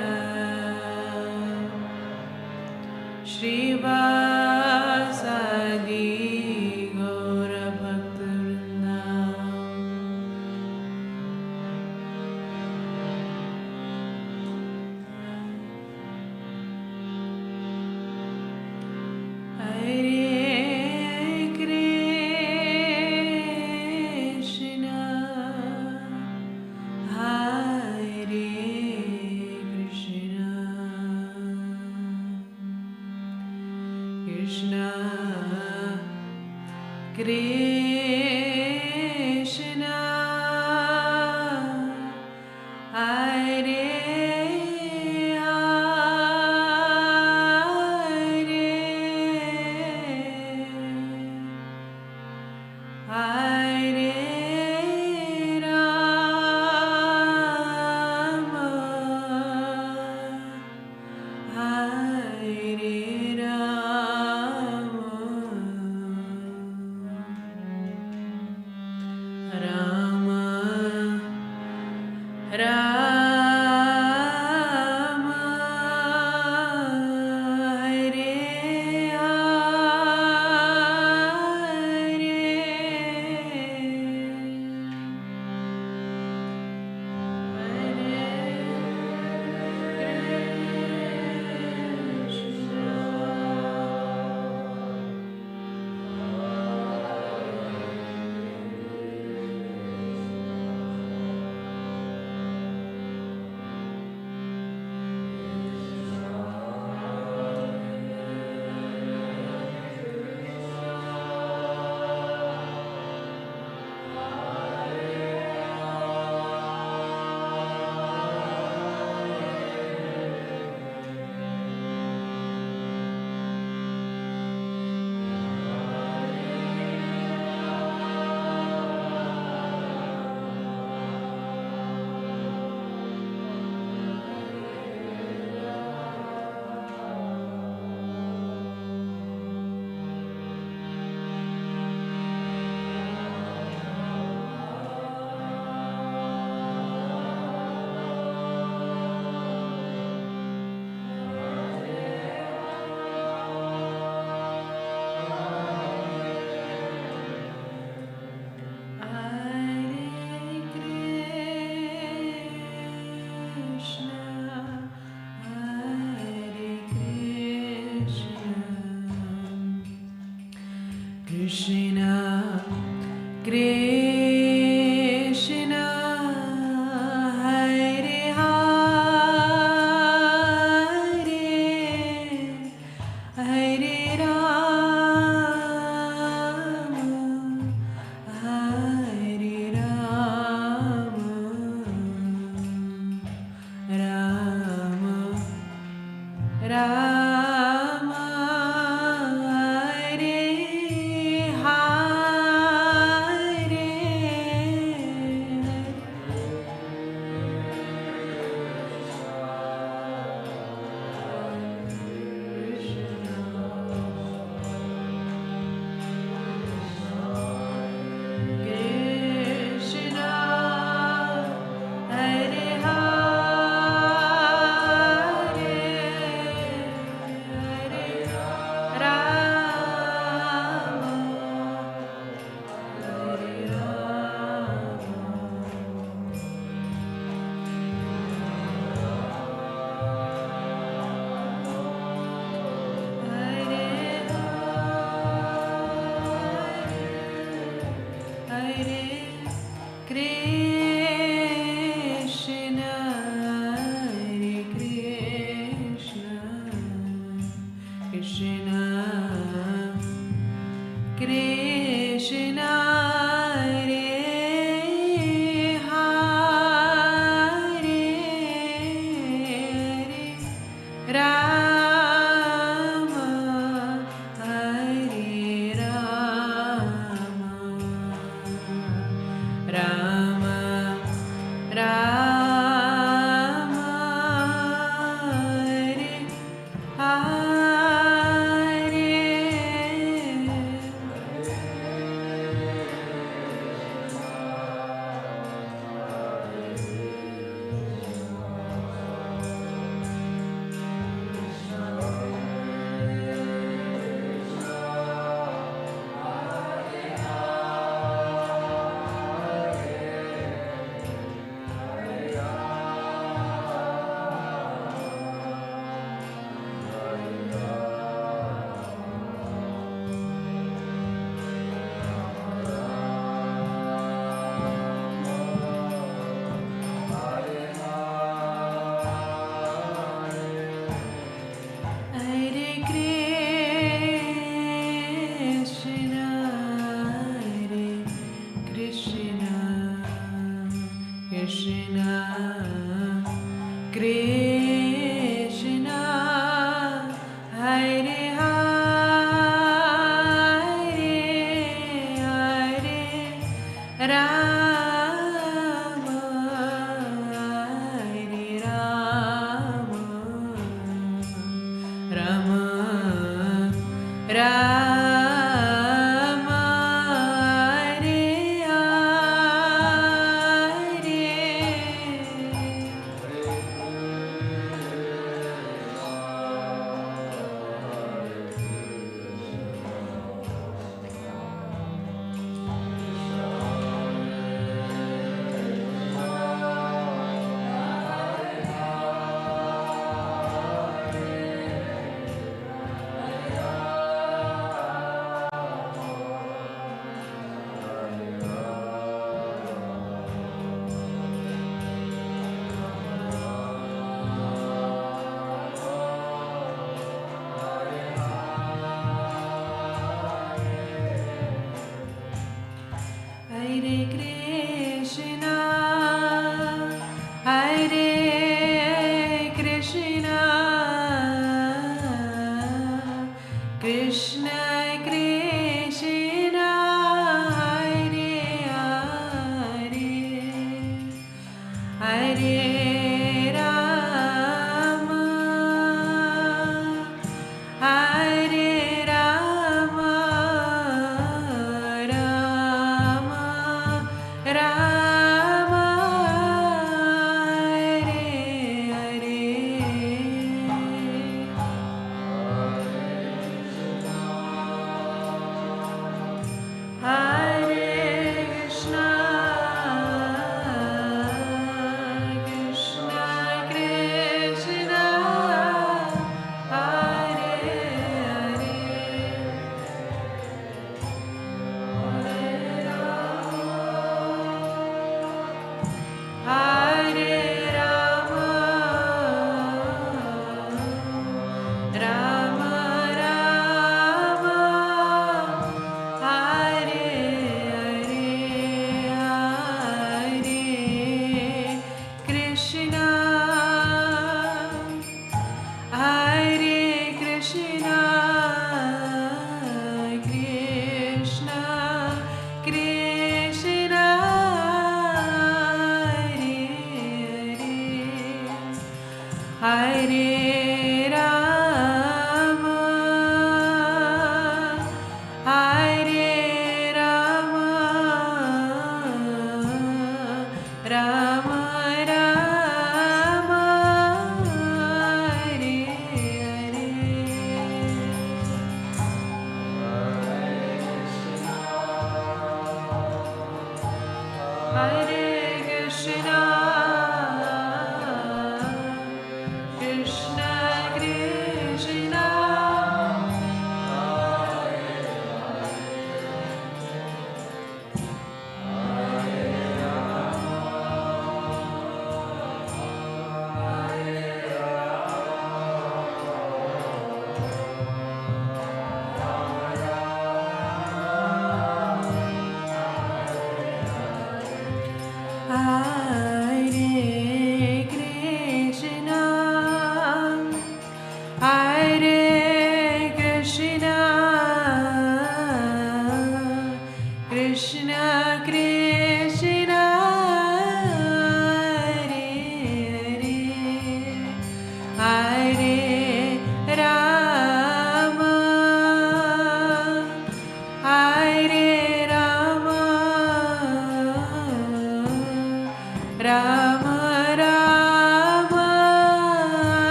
Shri Vasadi Gaura Bhakta Vrinda Hare Krishna Hare Krishna Krishna Krishna Hare Hare Rama Hare Rama Rama Rama Hare Krishna Krishna Hare Hare Hare Rama Hare Rama Rama Rama Hare Hare Krishna, Krishna, Hare Hare, Rama, Hare Rama, Rama, Rama, Hare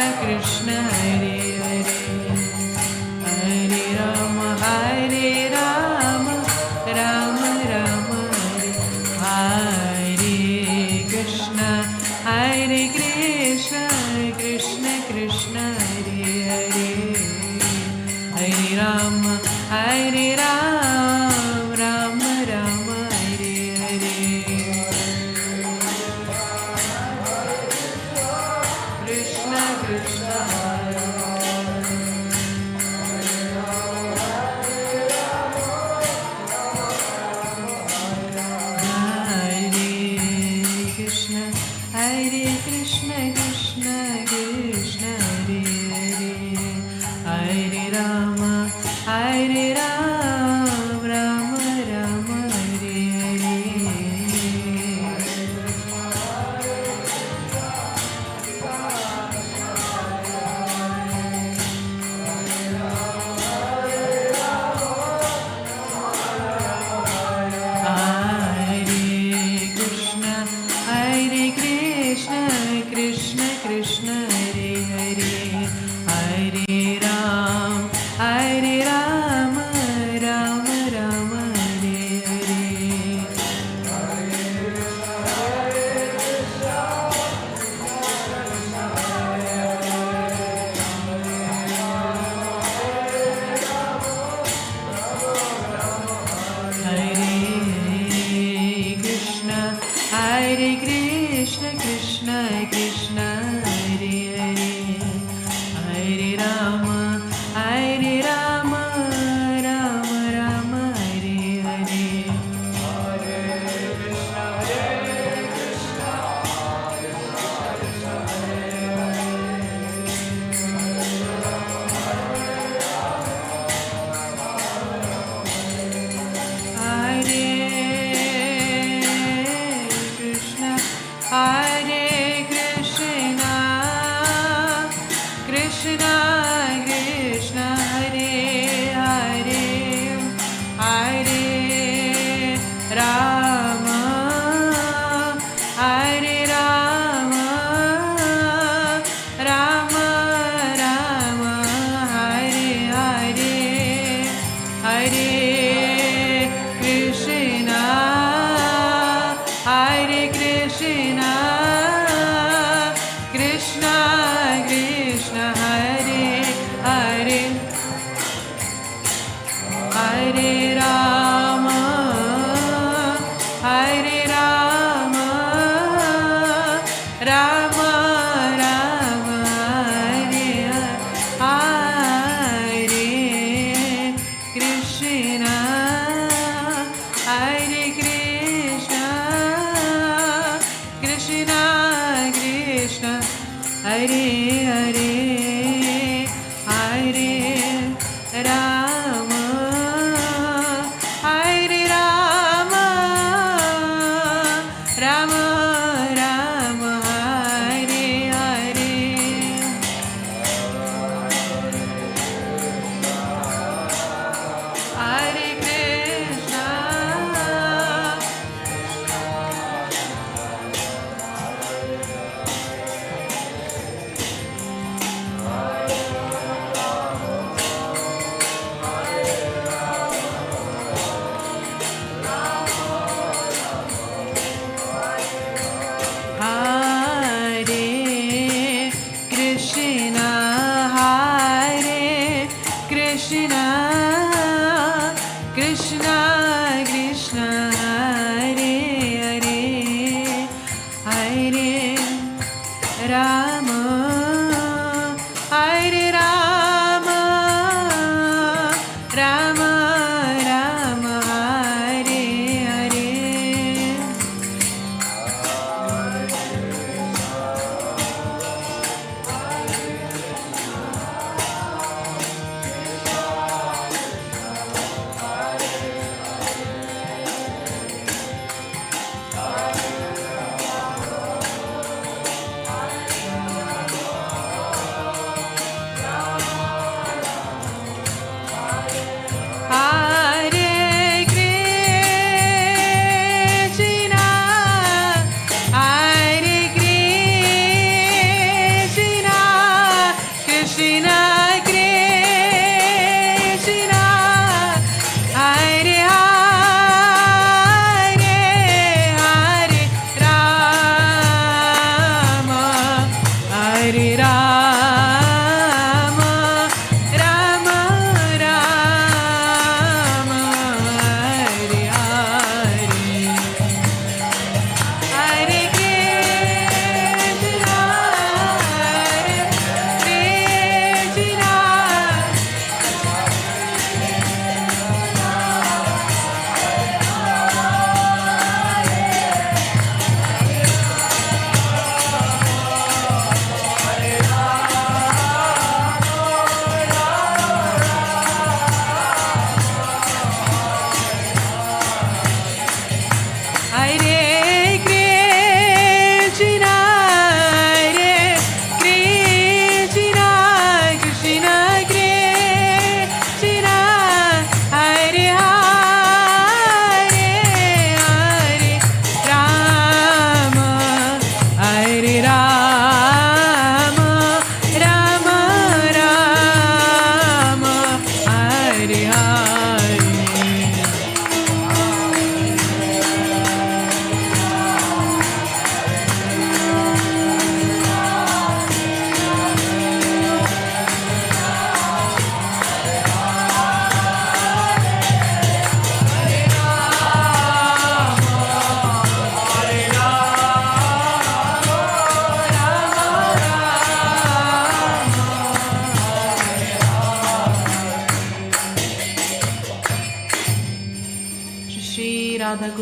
Krishna, Hare Hare, Hare Rama, Hare Rama, Rama Rama, Hare Krishna, Hare Krishna, Krishna Krishna, Hare Hare, Hare Rama, Hare Rama, Rama Rama, Hare Hare, Krishna Krishna, Hare Krishna, Krishna Krishna, Hare Hare, Hare Rama, Hare Rama, Rama Rama, Hare Hare, Hare Krishna, Krishna Krishna, Hare Hare, Hare Ram, Hare Rama, Rama Rama, Hare Hare, Hare Krishna, Krishna Krishna, Hare Hare, Hare Rama, Hare Rama, Rama Rama, Hare Hare, Hare Krishna, Krishna Krishna, Hare Hare, Hare Rama, Hare Rama, Rama Rama, Hare Hare, Hare Krishna, Hare Krishna, Krishna Krishna, Hare Hare, Hare Rama, Hare Rama, Rama Rama, Hare Hare Krishna, Hare Krishna.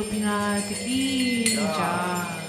Gopinath ki jai.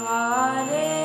Hare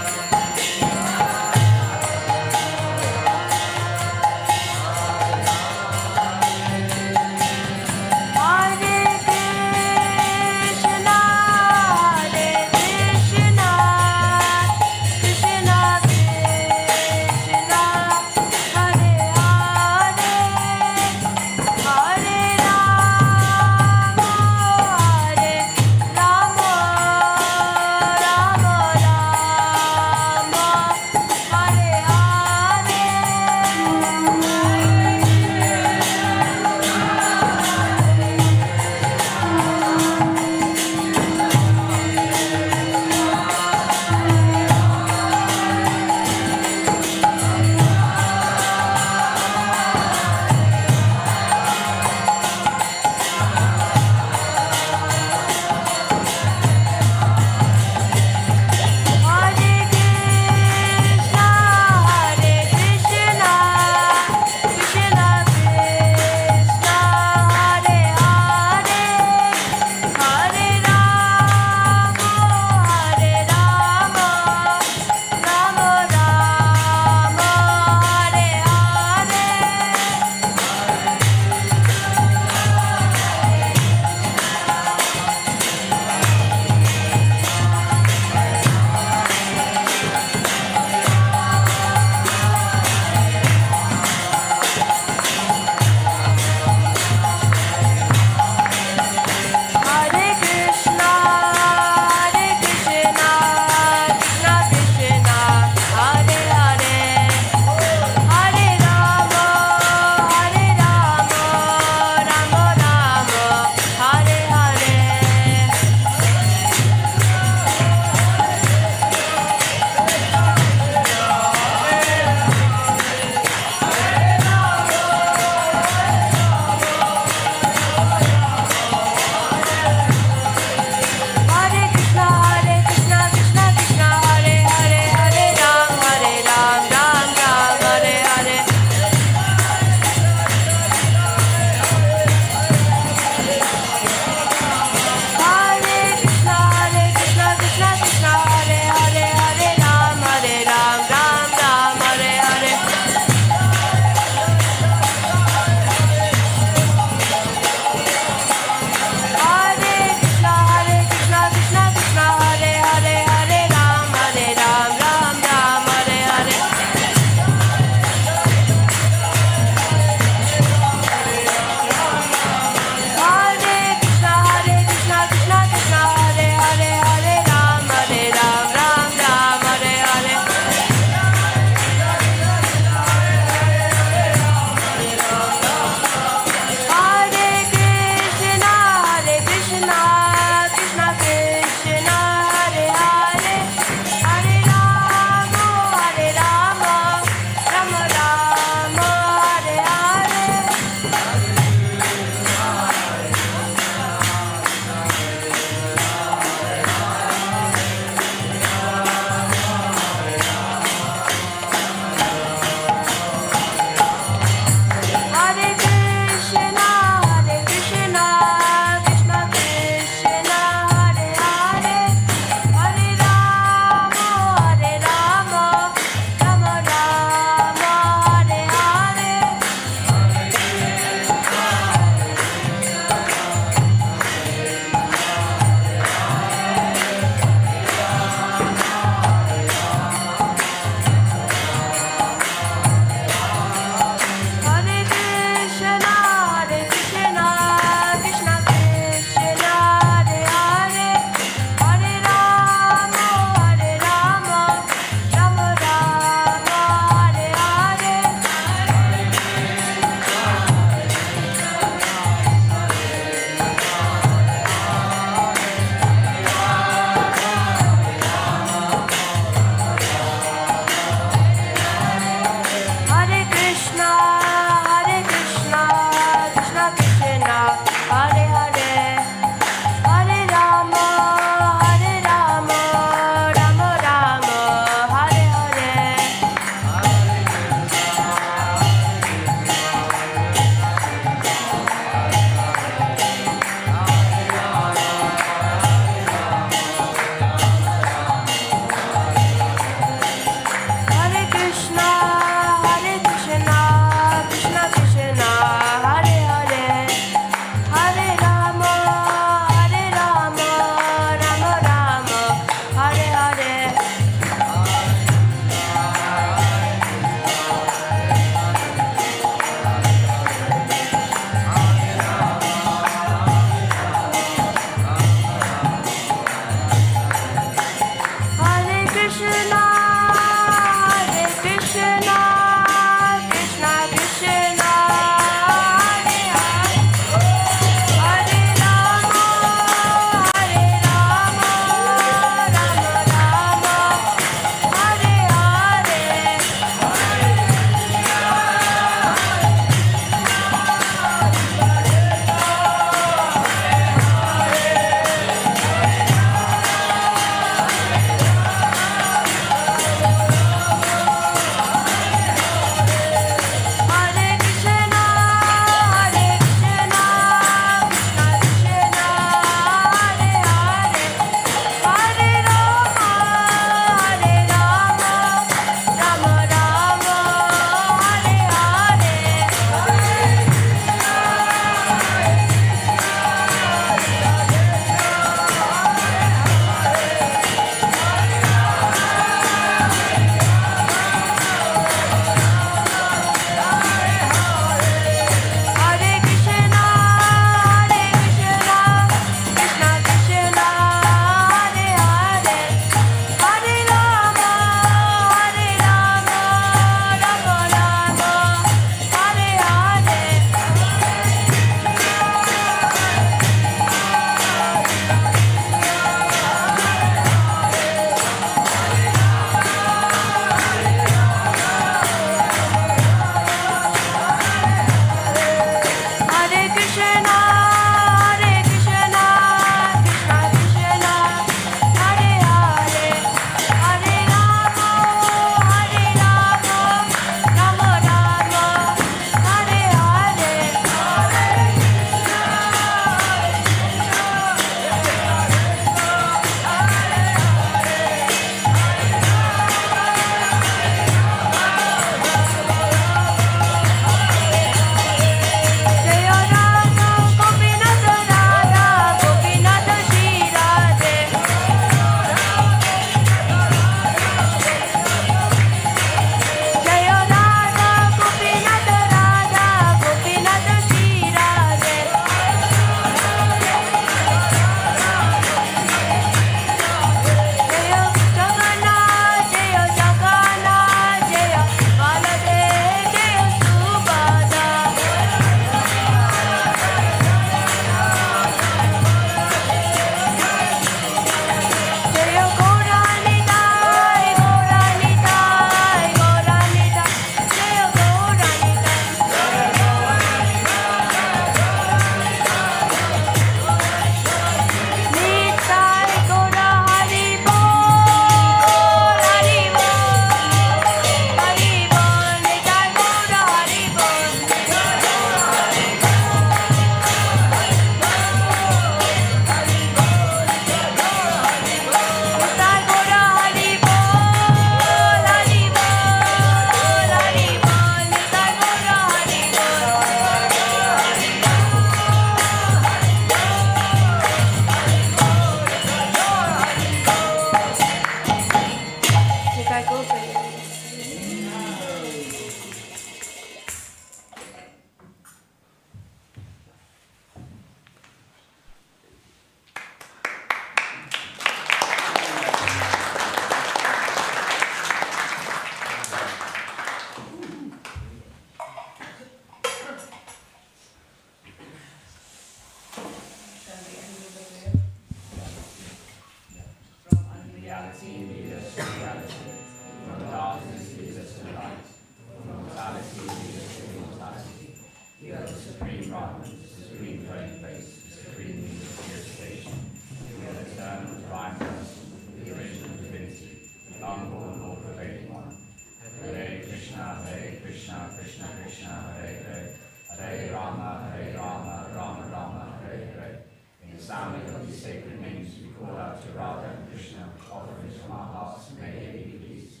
family of these sacred names we call out to Radha and Krishna, offerings from our hearts, may they be pleased.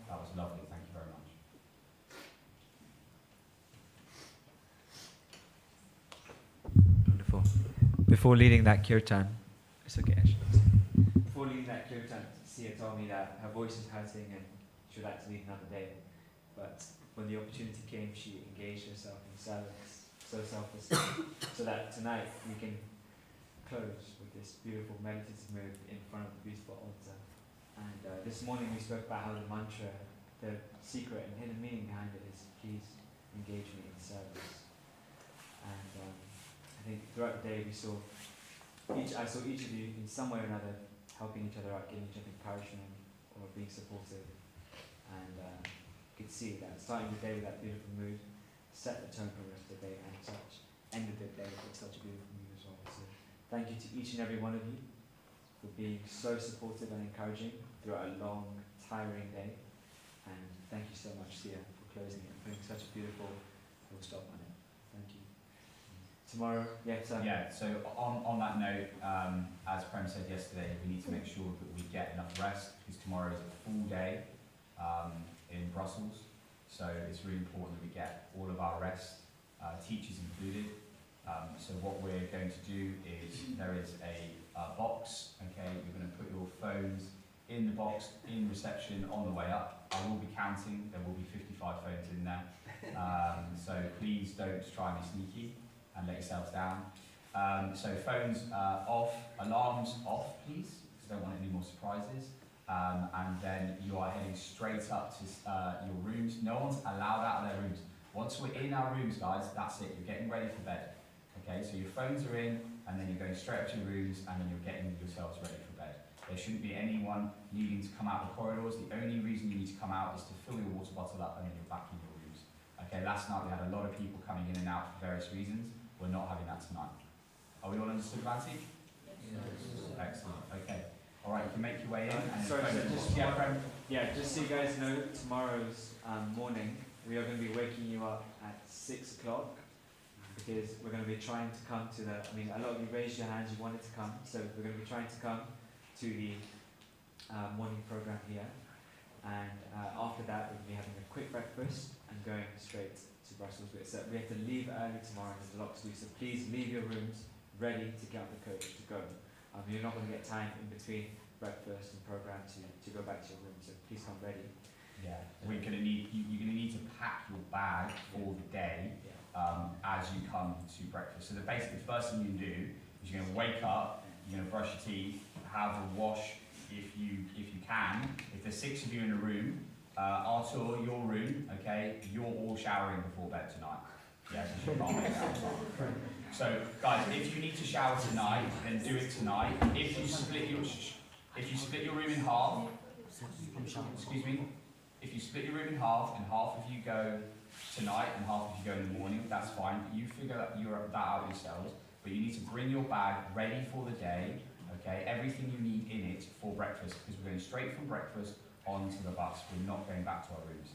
That was lovely, thank you very much. Wonderful. Before leading that kirtan, it's okay, Ash. Before leading that kirtan, Sia told me that her voice is hurting and she would like to lead another day. But when the opportunity came, she engaged herself in service, so selflessly, so that tonight we can close with this beautiful meditative move in front of the beautiful altar. And this morning we spoke about how the mantra, the secret and hidden meaning behind it is, please engage me in service. And I think throughout the day I saw each of you in some way or another helping each other out, giving each other encouragement or being supportive. And you could see that starting the day with that beautiful mood set the tone for the rest of the day, and such ended the day with such a beautiful mood as well. So thank you to each and every one of you for being so supportive and encouraging throughout a long, tiring day. And thank you so much, Sia, for closing it and putting such a beautiful full stop on it. Thank you. Tomorrow, so on that note, as Prem said yesterday, we need to make sure that we get enough rest, because tomorrow is a full day in Brussels, so it's really important that we get all of our rest, teachers included. So what we're going to do is, there is a box, okay, you're going to put your phones in the box in reception on the way up. I will be counting, there will be 55 phones in there, so please don't try and be sneaky and let yourselves down. So phones off, alarms off please, because I don't want any more surprises. And then you are heading straight up to your rooms. No one's allowed out of their rooms. Once we're in our rooms, guys, that's it. You're getting ready for bed. Okay, so your phones are in, and then you're going straight up to your rooms, and then you're getting yourselves ready for bed. There shouldn't be anyone needing to come out the corridors. The only reason you need to come out is to fill your water bottle up, and then you're back in your rooms. Okay, last night we had a lot of people coming in and out for various reasons. We're not having that tonight. Are we all understood, Lancy? Yes. Excellent. Okay. All right, you can make your way in. And just so you guys know, tomorrow's morning we are going to be waking you up at 6 o'clock, because we're going to be trying to come to the. A lot of you raised your hands, you wanted to come, so we're going to be trying to come to the morning program here, and after that we'll be having a quick breakfast and going straight to Brussels. So we have to leave early tomorrow, and there's a lot to do, so please leave your rooms ready to get on the coach to go. You're not going to get time in between breakfast and program to go back to your room, so please come ready. Yeah, you're going to need to pack your bag for the day as you come to breakfast. So basically the first thing you can do is you're going to wake up, you're going to brush your teeth, have a wash if you can. If there's 6 of you in a room, Artur, your room, okay, you're all showering before bed tonight. Yeah, because you can't make it outside. So, guys, if you need to shower tonight, then do it tonight. If you split your room in half, if you split your room in half and half of you go tonight and half of you go in the morning, that's fine. But you figure that out yourselves. But you need to bring your bag ready for the day. Okay, everything you need in it for breakfast, because we're going straight from breakfast onto the bus. We're not going back to our rooms.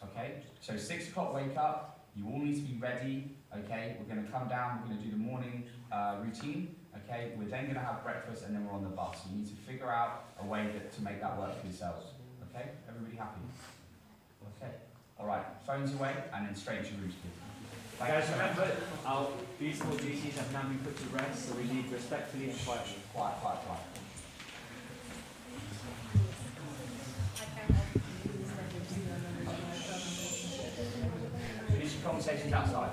Okay, so 6 o'clock wake up. You all need to be ready, okay? We're going to come down, we're going to do the morning routine, okay? We're then going to have breakfast, and then we're on the bus. You need to figure out a way to make that work for yourselves, okay? Everybody happy? Okay. All right, phones away, and then straight to your rooms, please. Guys, remember, our beautiful duties have now been put to rest, so we leave respectfully and quietly. Quiet. Finish your conversations outside.